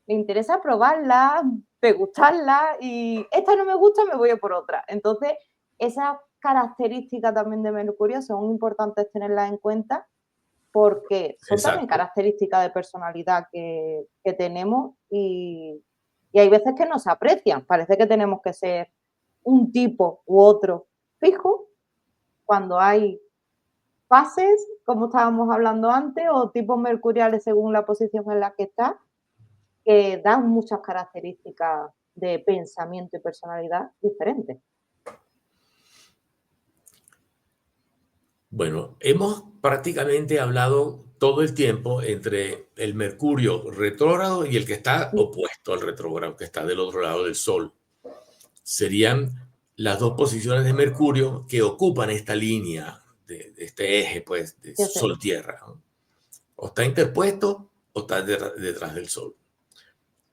Le interesa probarla, degustarla y esta no me gusta, me voy a por otra. Entonces, esas características también de Mercurio son importantes tenerlas en cuenta porque son también Exacto. características de personalidad que tenemos y hay veces que no se aprecian. Parece que tenemos que ser un tipo u otro fijo cuando hay fases, como estábamos hablando antes, o tipos mercuriales según la posición en la que está, que dan muchas características de pensamiento y personalidad diferentes. Bueno, hemos prácticamente hablado todo el tiempo entre el Mercurio retrógrado y el que está opuesto al retrógrado, que está del otro lado del Sol. Serían las dos posiciones de Mercurio que ocupan esta línea de este eje, pues, de Sol-Tierra, ¿no? O está interpuesto o está detrás del Sol.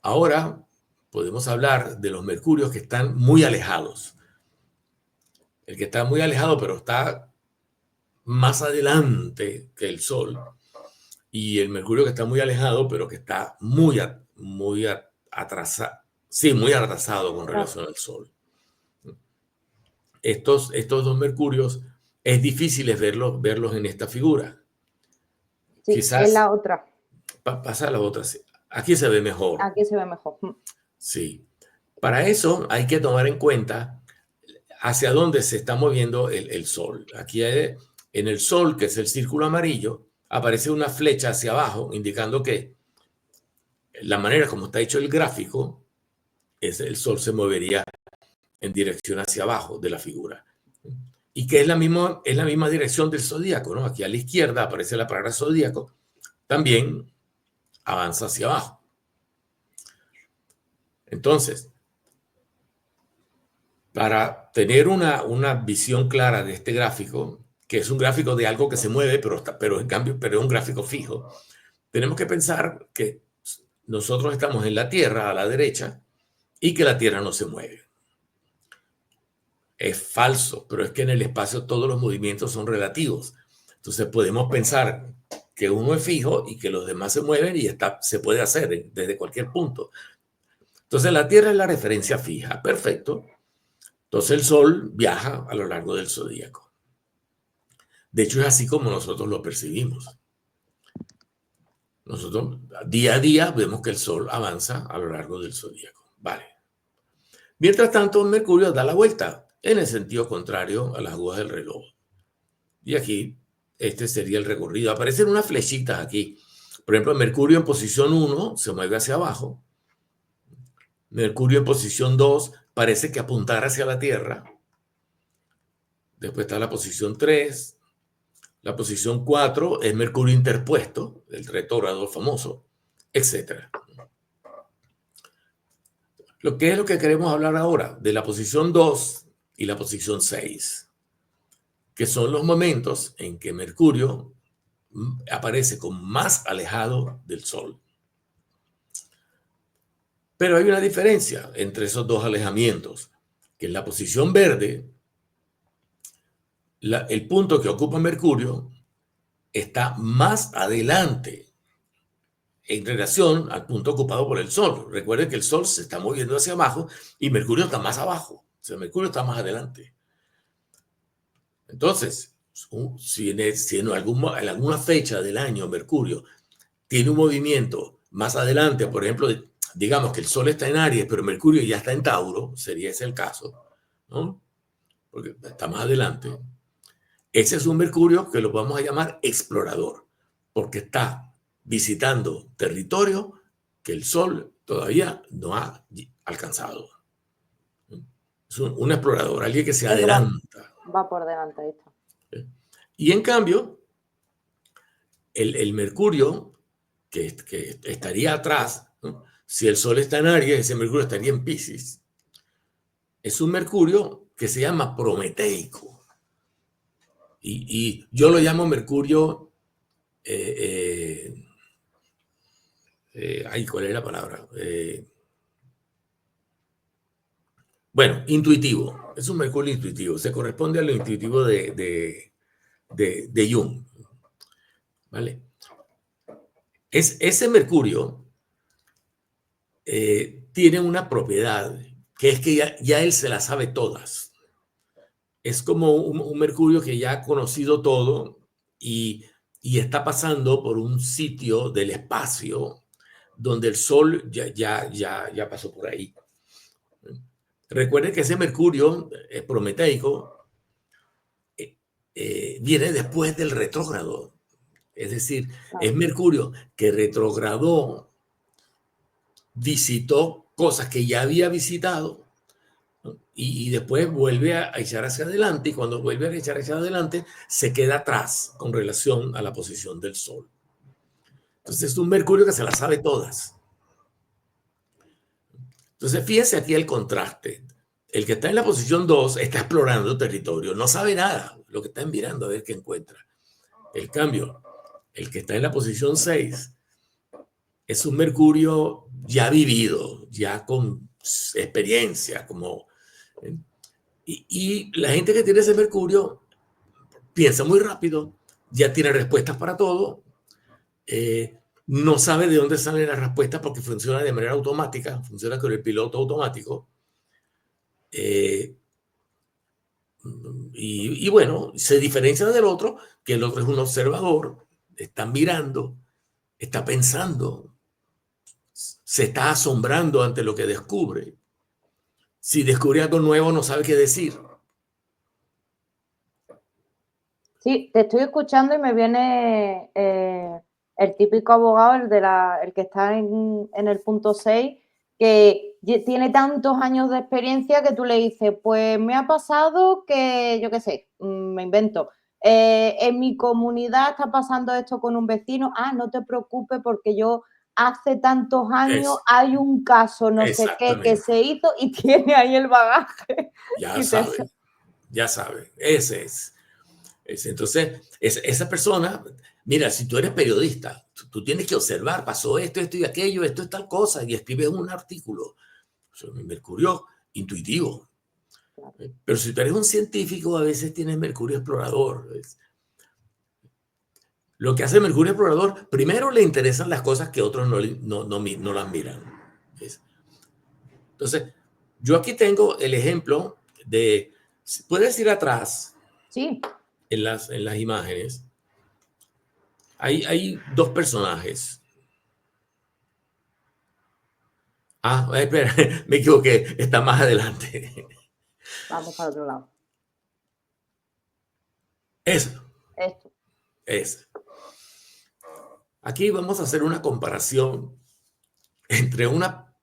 Ahora podemos hablar de los Mercurios que están muy alejados. El que está muy alejado, pero está más adelante que el Sol, y el Mercurio que está muy alejado, pero que está muy atrasado, sí, muy atrasado con relación al Sol. Estos dos Mercurios es difícil verlos en esta figura. Sí, Quizás es la otra. pasa a la otra. Aquí se ve mejor. Aquí se ve mejor. Sí. Para eso hay que tomar en cuenta hacia dónde se está moviendo el Sol. Aquí En el Sol, que es el círculo amarillo, aparece una flecha hacia abajo, indicando que la manera como está hecho el gráfico es el Sol se movería en dirección hacia abajo de la figura. Y que es la misma dirección del zodíaco, ¿no? Aquí a la izquierda aparece la palabra zodíaco, también avanza hacia abajo. Entonces, para tener una visión clara de este gráfico, que es un gráfico de algo que se mueve, pero en cambio es un gráfico fijo, tenemos que pensar que nosotros estamos en la Tierra a la derecha y que la Tierra no se mueve. Es falso, pero es que en el espacio todos los movimientos son relativos. Entonces podemos pensar que uno es fijo y que los demás se mueven y se puede hacer desde cualquier punto. Entonces la Tierra es la referencia fija. Perfecto. Entonces el Sol viaja a lo largo del zodíaco. De hecho, es así como nosotros lo percibimos. Nosotros día a día vemos que el Sol avanza a lo largo del zodíaco. Vale. Mientras tanto, Mercurio da la vuelta en el sentido contrario a las agujas del reloj. Y aquí, este sería el recorrido. Aparecen unas flechitas aquí. Por ejemplo, Mercurio en posición 1 se mueve hacia abajo. Mercurio en posición 2 parece que apuntara hacia la Tierra. Después está la posición 3. La posición 4 es Mercurio interpuesto, el retrógrado famoso, etc. ¿Qué es lo que queremos hablar ahora? De la posición 2 y la posición 6, que son los momentos en que Mercurio aparece como más alejado del Sol. Pero hay una diferencia entre esos dos alejamientos, que en la posición verde, el punto que ocupa Mercurio está más adelante en relación al punto ocupado por el Sol. Recuerden que el Sol se está moviendo hacia abajo y Mercurio está más abajo. O sea, Mercurio está más adelante. Entonces, si en alguna fecha del año Mercurio tiene un movimiento más adelante, por ejemplo, digamos que el Sol está en Aries, pero Mercurio ya está en Tauro, sería ese el caso, ¿no? Porque está más adelante. Ese es un Mercurio que lo vamos a llamar explorador, porque está visitando territorio que el Sol todavía no ha alcanzado. Es un explorador, alguien que se adelanta. Va por delante, ahí está. Y en cambio, el Mercurio que estaría atrás, ¿no? Si el Sol está en Aries, ese Mercurio estaría en Piscis. Es un Mercurio que se llama prometeico. Y yo lo llamo Mercurio, ¿cuál es la palabra? Bueno, intuitivo. Es un Mercurio intuitivo. Se corresponde a lo intuitivo de Jung. ¿Vale? Ese Mercurio tiene una propiedad que es que ya él se las sabe todas. Es como un Mercurio que ya ha conocido todo y está pasando por un sitio del espacio donde el Sol ya pasó por ahí. Recuerden que ese Mercurio prometeico viene después del retrógrado. Es decir, es Mercurio que retrogradó, visitó cosas que ya había visitado, ¿no? Y después vuelve a echar hacia adelante, y cuando vuelve a echar hacia adelante se queda atrás con relación a la posición del Sol. Entonces es un Mercurio que se las sabe todas. Entonces fíjense aquí el contraste. El que está en la posición 2 está explorando territorio, no sabe nada, lo que está mirando a ver qué encuentra. El cambio, el que está en la posición 6 es un Mercurio ya vivido, ya con experiencia, y la gente que tiene ese Mercurio piensa muy rápido, ya tiene respuestas para todo, no sabe de dónde salen las respuestas porque funciona de manera automática, funciona con el piloto automático. Y bueno, se diferencia del otro, que el otro es un observador, está mirando, está pensando, se está asombrando ante lo que descubre. Si descubre algo nuevo, no sabe qué decir. Sí, te estoy escuchando y me viene el típico abogado, el que está en el punto 6, que tiene tantos años de experiencia que tú le dices, pues me ha pasado que, yo qué sé, me invento, en mi comunidad está pasando esto con un vecino, no te preocupes porque yo hace tantos años Eso, hay un caso no sé qué que exactamente. se hizo y tiene ahí el bagaje. Ya Y te, sabe, ya sabe. Ese es. Entonces, esa persona, mira, si tú eres periodista, tú tienes que observar, pasó esto, esto y aquello, esto es tal cosa, y escribes un artículo. Eso es Mercurio intuitivo. Pero si tú eres un científico, a veces tienes Mercurio explorador. Lo que hace Mercurio explorador, primero le interesan las cosas que otros no las miran. ¿Ves? Entonces, yo aquí tengo el ejemplo de, puedes ir atrás sí, en las imágenes. Hay dos personajes. Espera, me equivoqué, está más adelante. vamos para otro lado. Eso, Esto. es. Aquí vamos a hacer una comparación entre una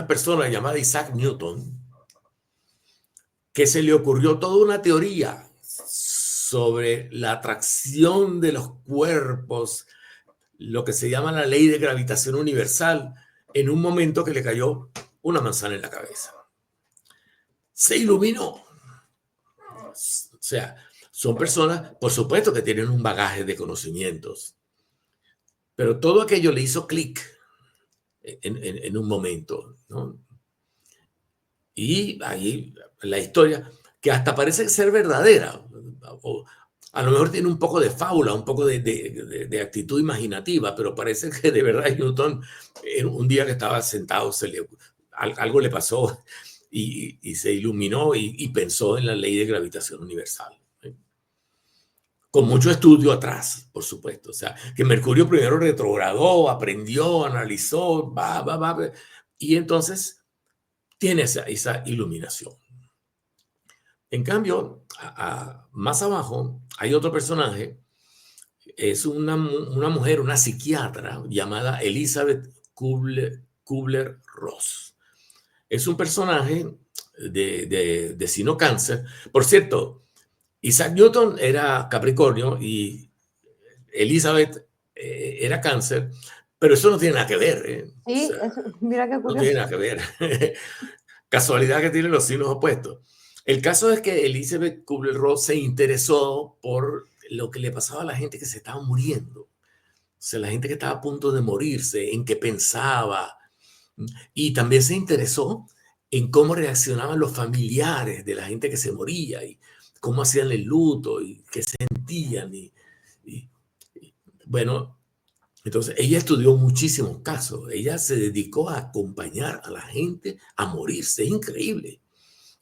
persona llamada Isaac Newton, que se le ocurrió toda una teoría sobre la atracción de los cuerpos, lo que se llama la ley de gravitación universal, en un momento que le cayó una manzana en la cabeza. Se iluminó. O sea, son personas, por supuesto, que tienen un bagaje de conocimientos, pero todo aquello le hizo clic en un momento, ¿no? Y ahí la historia, que hasta parece ser verdadera, o a lo mejor tiene un poco de fábula, un poco de actitud imaginativa, pero parece que de verdad Newton, un día que estaba sentado, algo le pasó y se iluminó y pensó en la ley de gravitación universal. Con mucho estudio atrás, por supuesto. O sea, que Mercurio primero retrogradó, aprendió, analizó, y entonces tiene esa iluminación. En cambio, más abajo hay otro personaje, es una mujer, una psiquiatra llamada Elizabeth Kubler-Ross. Es un personaje de signo cáncer. Por cierto, Isaac Newton era Capricornio y Elizabeth era cáncer, pero eso no tiene nada que ver. O Sí, sea, mira qué no tiene curioso. nada que ver. Casualidad que tienen los signos opuestos. El caso es que Elizabeth Kubler-Ross se interesó por lo que le pasaba a la gente que se estaba muriendo. O sea, la gente que estaba a punto de morirse, en qué pensaba. Y también se interesó en cómo reaccionaban los familiares de la gente que se moría y cómo hacían el luto y qué sentían. Y, bueno, entonces ella estudió muchísimos casos. Ella se dedicó a acompañar a la gente a morirse. Es increíble.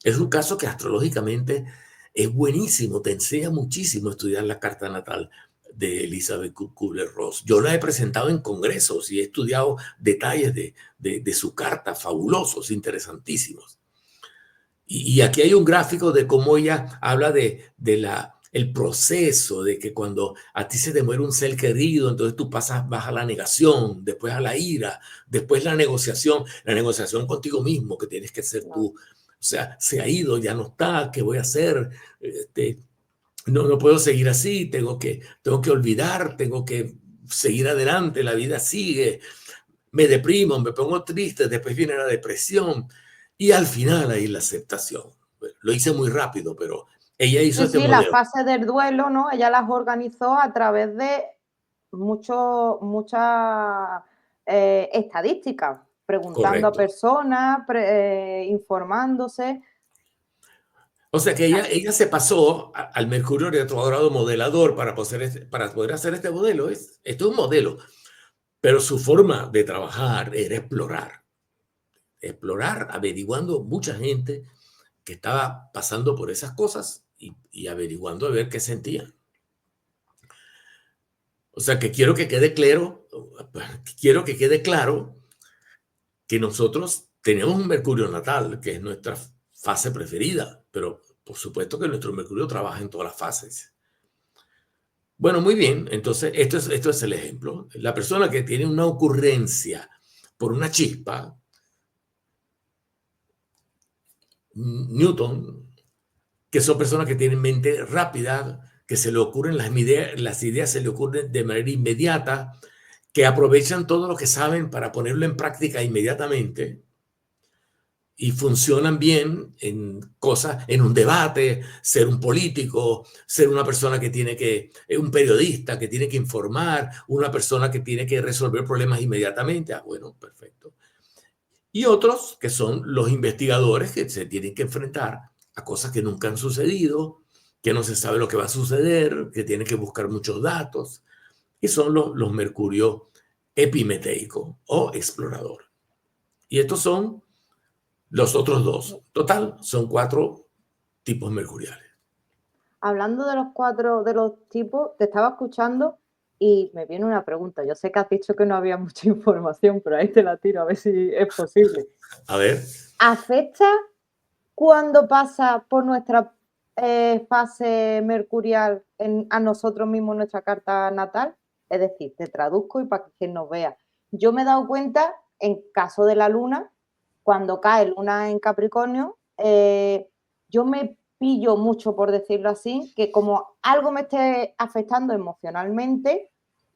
Es un caso que astrológicamente es buenísimo, te enseña muchísimo estudiar la carta natal de Elizabeth Kubler-Ross. Yo la he presentado en congresos y he estudiado detalles de su carta, fabulosos, interesantísimos. Y aquí hay un gráfico de cómo ella habla el proceso, de que cuando a ti se te muere un ser querido, entonces tú vas a la negación, después a la ira, después la negociación contigo mismo, que tienes que ser tú. O sea, se ha ido, ya no está, ¿qué voy a hacer? No puedo seguir así, tengo que olvidar, tengo que seguir adelante, la vida sigue, me deprimo, me pongo triste, después viene la depresión y al final ahí la aceptación. Lo hice muy rápido, pero ella hizo Sí, este sí, las modelo. fases del duelo, ¿no? Ella las organizó a través de muchas estadísticas, preguntando a Correcto. personas, informándose. O sea que ella se pasó al Mercurio retrogrado modelador para poder hacer este modelo. Esto es un modelo, pero su forma de trabajar era explorar, averiguando mucha gente que estaba pasando por esas cosas y averiguando a ver qué sentían. O sea que quiero que quede claro que nosotros tenemos un Mercurio natal, que es nuestra fase preferida, pero por supuesto que nuestro Mercurio trabaja en todas las fases. Bueno, muy bien. Entonces, esto es el ejemplo. La persona que tiene una ocurrencia por una chispa, Newton, que son personas que tienen mente rápida, que se le ocurren las ideas se le ocurren de manera inmediata, que aprovechan todo lo que saben para ponerlo en práctica inmediatamente y funcionan bien en cosas, en un debate, ser un político, ser una persona que tiene que, un periodista que tiene que informar, una persona que tiene que resolver problemas inmediatamente. Ah, bueno, perfecto. Y otros que son los investigadores que se tienen que enfrentar a cosas que nunca han sucedido, que no se sabe lo que va a suceder, que tienen que buscar muchos datos, y son los mercurio epimeteico o explorador. Y estos son los otros dos. Total, son 4 tipos mercuriales. Hablando de los 4 de los tipos, te estaba escuchando y me viene una pregunta. Yo sé que has dicho que no había mucha información, pero ahí te la tiro a ver si es posible. A ver. ¿Afecta cuando pasa por nuestra fase mercurial a nosotros mismos nuestra carta natal? Es decir, te traduzco y para que quien nos vea. Yo me he dado cuenta, en caso de la luna, cuando cae luna en Capricornio, yo me pillo mucho, por decirlo así, que como algo me esté afectando emocionalmente,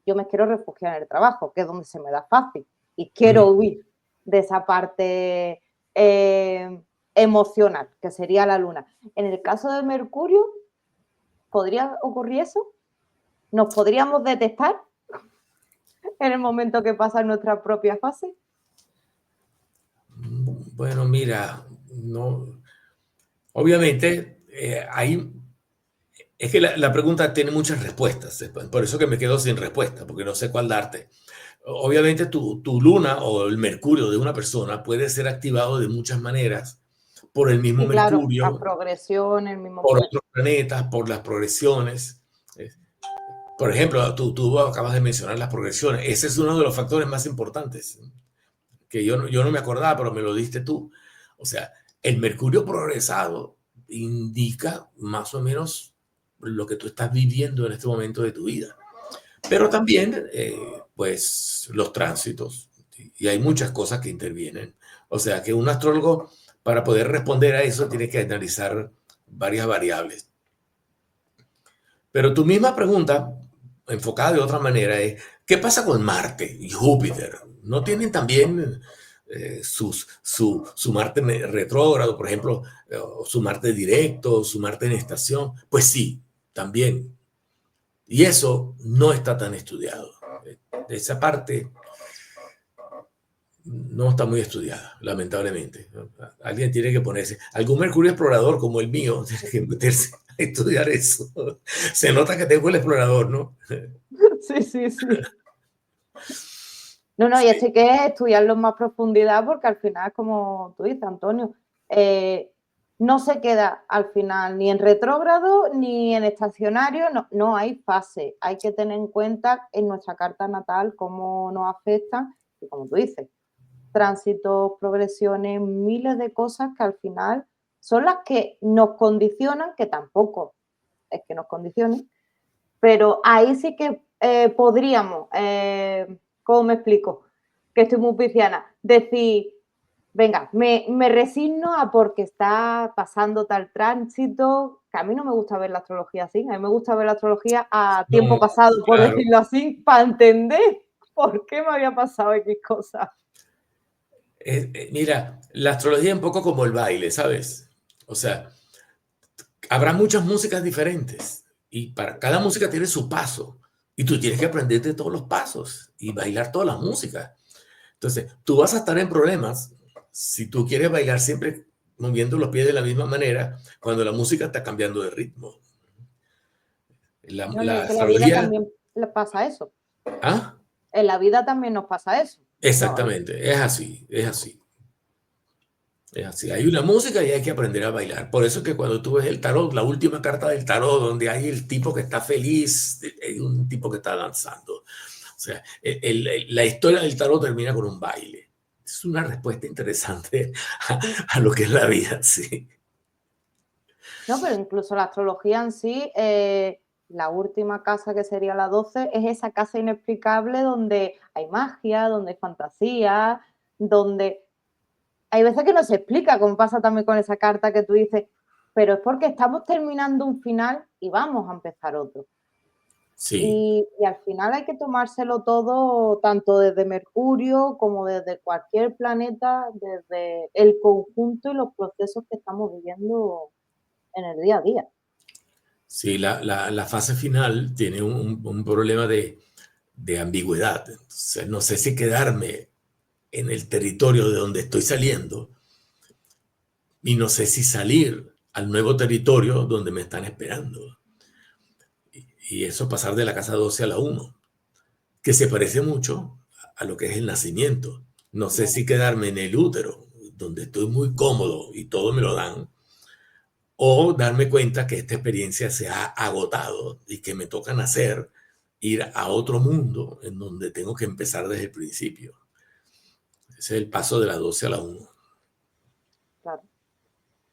yo me quiero refugiar en el trabajo, que es donde se me da fácil, y quiero huir de esa parte emocional, que sería la luna. En el caso de Mercurio, ¿podría ocurrir eso? ¿Nos podríamos detectar en el momento que pasa en nuestra propia fase? Bueno, mira, no, obviamente es que la pregunta tiene muchas respuestas, por eso que me quedo sin respuesta, porque no sé cuál darte. Obviamente tu luna o el mercurio de una persona puede ser activado de muchas maneras por el mismo Sí, claro, la mercurio, progresión, el mismo por proceso. otros planetas, por las progresiones. Por ejemplo, tú acabas de mencionar las progresiones. Ese es uno de los factores más importantes, que yo no me acordaba, pero me lo diste tú. O sea, el mercurio progresado indica más o menos lo que tú estás viviendo en este momento de tu vida. Pero también, pues, los tránsitos. Y hay muchas cosas que intervienen. O sea, que un astrólogo, para poder responder a eso, tiene que analizar varias variables. Pero tu misma pregunta, enfocada de otra manera, es, ¿qué pasa con Marte y Júpiter? ¿No tienen también su Marte retrógrado, por ejemplo, o su Marte directo, su Marte en estación? Pues sí, también. Y eso no está tan estudiado. Esa parte no está muy estudiada, lamentablemente. Alguien tiene que ponerse, algún mercurio explorador como el mío, tiene que meterse a estudiar eso. Se nota que tengo el explorador, ¿no? Sí, sí, sí. No, no, y Sí. esto hay que estudiarlo en más profundidad porque al final, como tú dices, Antonio, no se queda al final ni en retrógrado ni en estacionario, no, no hay fase. Hay que tener en cuenta en nuestra carta natal cómo nos afectan y como tú dices, tránsitos, progresiones, miles de cosas que al final son las que nos condicionan, que tampoco es que nos condicionen, pero ahí sí que podríamos, ¿cómo me explico? Que estoy muy pisciana, decir, venga, me resigno a porque está pasando tal tránsito, que a mí no me gusta ver la astrología así, a mí me gusta ver la astrología a No, tiempo pasado, por claro. decirlo así, para entender por qué me había pasado X cosas. Mira, la astrología es un poco como el baile, ¿sabes? O sea, habrá muchas músicas diferentes y para cada música tiene su paso y tú tienes que aprenderte todos los pasos y bailar todas las músicas. Entonces, tú vas a estar en problemas si tú quieres bailar siempre moviendo los pies de la misma manera cuando la música está cambiando de ritmo. No, y La es que en la vida astrología... también le pasa eso. ¿Ah? En la vida también nos pasa eso. No, Exactamente, es así, es así. Es así, hay una música y hay que aprender a bailar. Por eso es que cuando tú ves el tarot, la última carta del tarot, donde hay el tipo que está feliz, hay un tipo que está danzando. O sea, la historia del tarot termina con un baile. Es una respuesta interesante sí. a lo que es la vida, sí. No, pero incluso la astrología en sí, la última casa, que sería la 12, es esa casa inexplicable donde hay magia, donde hay fantasía, donde hay veces que no se explica, como pasa también con esa carta que tú dices, pero es porque estamos terminando un final y vamos a empezar otro. Sí, Y al final hay que tomárselo todo, tanto desde Mercurio como desde cualquier planeta, desde el conjunto y los procesos que estamos viviendo en el día a día. sí, la fase final tiene un problema de ambigüedad. Entonces, no sé si quedarme en el territorio de donde estoy saliendo y no sé si salir al nuevo territorio donde me están esperando. Y eso pasar de la casa 12 a la 1, que se parece mucho a lo que es el nacimiento. No sé si quedarme en el útero, donde estoy muy cómodo y todo me lo dan, o darme cuenta que esta experiencia se ha agotado y que me toca nacer, ir a otro mundo en donde tengo que empezar desde el principio. Ese es el paso de la 12 a la 1. Claro.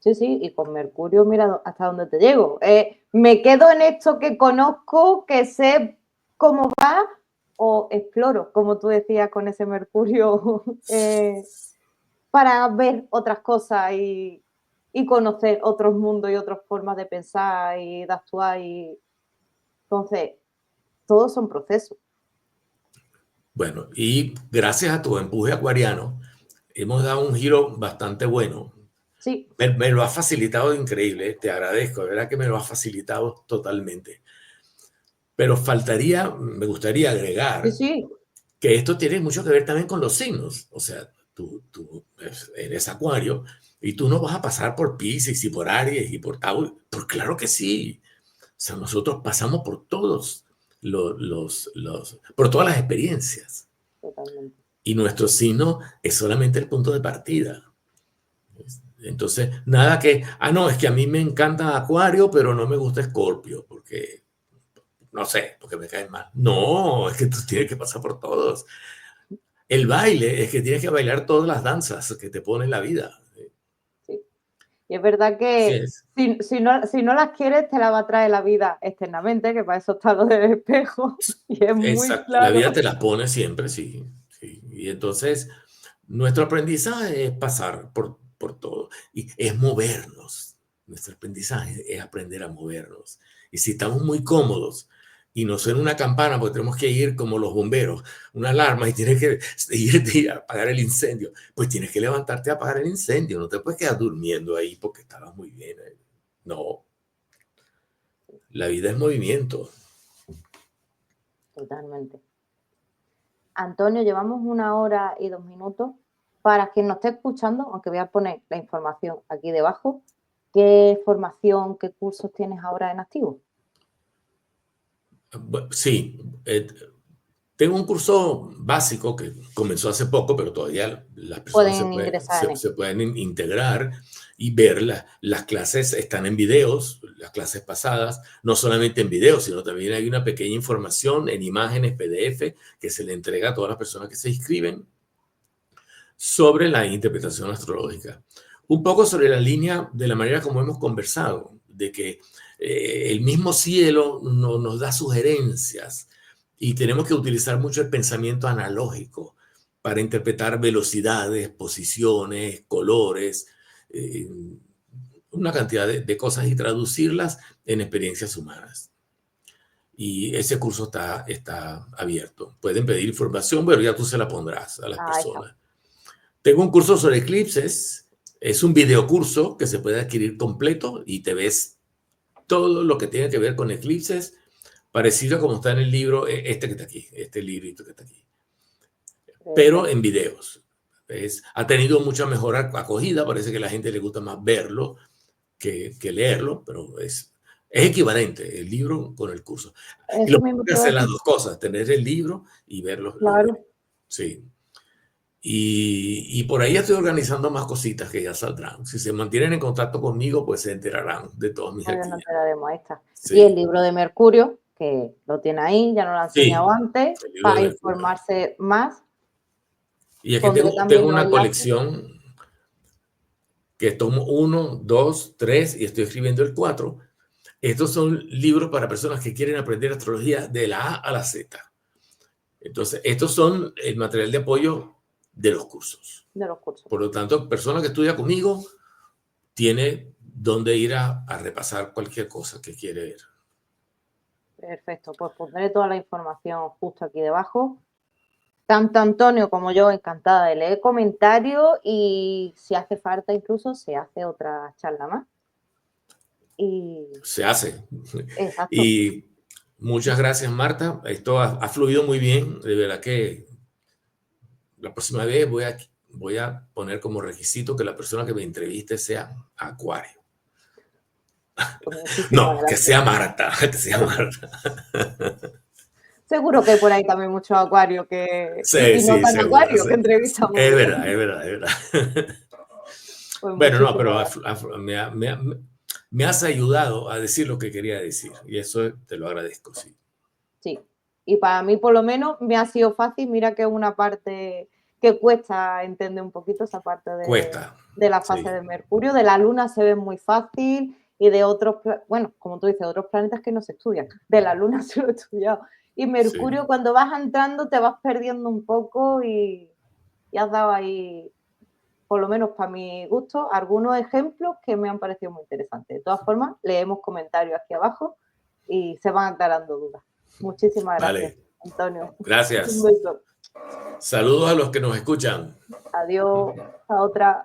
Sí, sí, y con Mercurio, mira hasta dónde te llego. ¿Me quedo en esto que conozco, que sé cómo va, o exploro, como tú decías, con ese Mercurio, para ver otras cosas y conocer otros mundos y otras formas de pensar y de actuar? Y entonces, todos son procesos. Bueno, y gracias a tu empuje acuariano, hemos dado un giro bastante bueno. Sí, Me lo has facilitado increíble, te agradezco, de verdad que me lo has facilitado totalmente. Pero me gustaría sí, agregar sí, que esto tiene mucho que ver también con los signos. O sea, tú eres Acuario y tú no vas a pasar por Piscis y por Aries y por Tauro. Pues claro que sí. O sea, nosotros pasamos por todos por todas las experiencias. totalmente. Y nuestro signo es solamente el punto de partida. Entonces, nada que, no, es que a mí me encanta Acuario, pero no me gusta Escorpio, porque, no sé, porque me caen mal. No, es que tú tienes que pasar por todos. El baile es que tienes que bailar todas las danzas que te pone la vida. Sí. Y es verdad Así que es. si no las quieres, te las va a traer la vida externamente, que para eso está lo del espejo, y es muy Exacto. La claro. vida te las pone siempre, sí. Sí. Y entonces, nuestro aprendizaje es pasar por todo. Y es movernos. Nuestro aprendizaje es aprender a movernos. Y si estamos muy cómodos y nos suena una campana, porque tenemos que ir como los bomberos, una alarma y tienes que ir a apagar el incendio, pues tienes que levantarte a apagar el incendio. No te puedes quedar durmiendo ahí porque estabas muy bien. No, la vida es movimiento. Totalmente. Antonio, llevamos 1 hora y 2 minutos. Para quien nos esté escuchando, aunque voy a poner la información aquí debajo, ¿qué formación, qué cursos tienes ahora en activo? Sí, tengo un curso básico que comenzó hace poco, pero todavía las personas Pueden ingresar en él. se pueden integrar y ver. Las clases están en videos, las clases pasadas, no solamente en videos, sino también hay una pequeña información en imágenes PDF que se le entrega a todas las personas que se inscriben sobre la interpretación astrológica. Un poco sobre la línea de la manera como hemos conversado, de que el mismo cielo nos da sugerencias y tenemos que utilizar mucho el pensamiento analógico para interpretar velocidades, posiciones, colores, eh, una cantidad de cosas y traducirlas en experiencias humanas. Y ese curso está abierto. Pueden pedir información, pero ya tú se la pondrás a las Ahí está. personas. Tengo un curso sobre eclipses. Es un videocurso que se puede adquirir completo y te ves todo lo que tiene que ver con eclipses, parecido a como está en el libro, este que está aquí, este librito que está aquí, pero Perfecto. en videos. Ha tenido mucha mejor acogida, parece que a la gente le gusta más verlo que leerlo, pero es equivalente el libro con el curso. Y lo Eso mismo que te voy a hacer las decir. dos cosas, tener el libro y ver los videos. Claro, Sí. Y por ahí estoy organizando más cositas que ya saldrán. Si se mantienen en contacto conmigo, pues se enterarán de todas mis pues nos actividades. enteraremos. Ahí está. Y el Sí, libro de Mercurio, que lo tiene ahí, ya nos lo ha enseñado sí, antes, el libro de para Mercurio. informarse más. Y es que Pondré tengo también los una enlaces. colección que tomo 1, 2, 3 y estoy escribiendo el 4. Estos son libros para personas que quieren aprender astrología de la A a la Z. Entonces, estos son el material de apoyo de los cursos. De los cursos. Por lo tanto, persona que estudia conmigo tiene donde ir a repasar cualquier cosa que quiere ver. Perfecto, pues pondré toda la información justo aquí debajo. Tanto Antonio como yo encantada de leer comentarios y si hace falta incluso se hace otra charla más. Y Se hace. exacto. Y muchas gracias, Marta. Esto ha fluido muy bien. De verdad que la próxima vez voy a poner como requisito que la persona que me entreviste sea Acuario. Pues No, que gracias. sea Marta, que sea Marta. Seguro que hay por ahí también muchos acuarios Sí, y no sí, tan seguro. acuarios Sí. que entrevistamos. Es verdad, es verdad, es verdad. Pues Bueno, no, pero gracias. me has ayudado a decir lo que quería decir y eso te lo agradezco, sí. Sí, y para mí por lo menos me ha sido fácil, mira que es una parte que cuesta entender un poquito esa parte Cuesta, de la fase sí, de Mercurio, de la Luna se ve muy fácil y de otros, bueno, como tú dices, otros planetas que no se estudian, de la Luna se lo he estudiado. Y Mercurio sí. cuando vas entrando te vas perdiendo un poco y has dado ahí, por lo menos para mi gusto, algunos ejemplos que me han parecido muy interesantes. De todas formas, leemos comentarios aquí abajo y se van aclarando dudas. Muchísimas gracias, Vale, Antonio. Un gracias. beso. Saludos a los que nos escuchan. Adiós. A otra.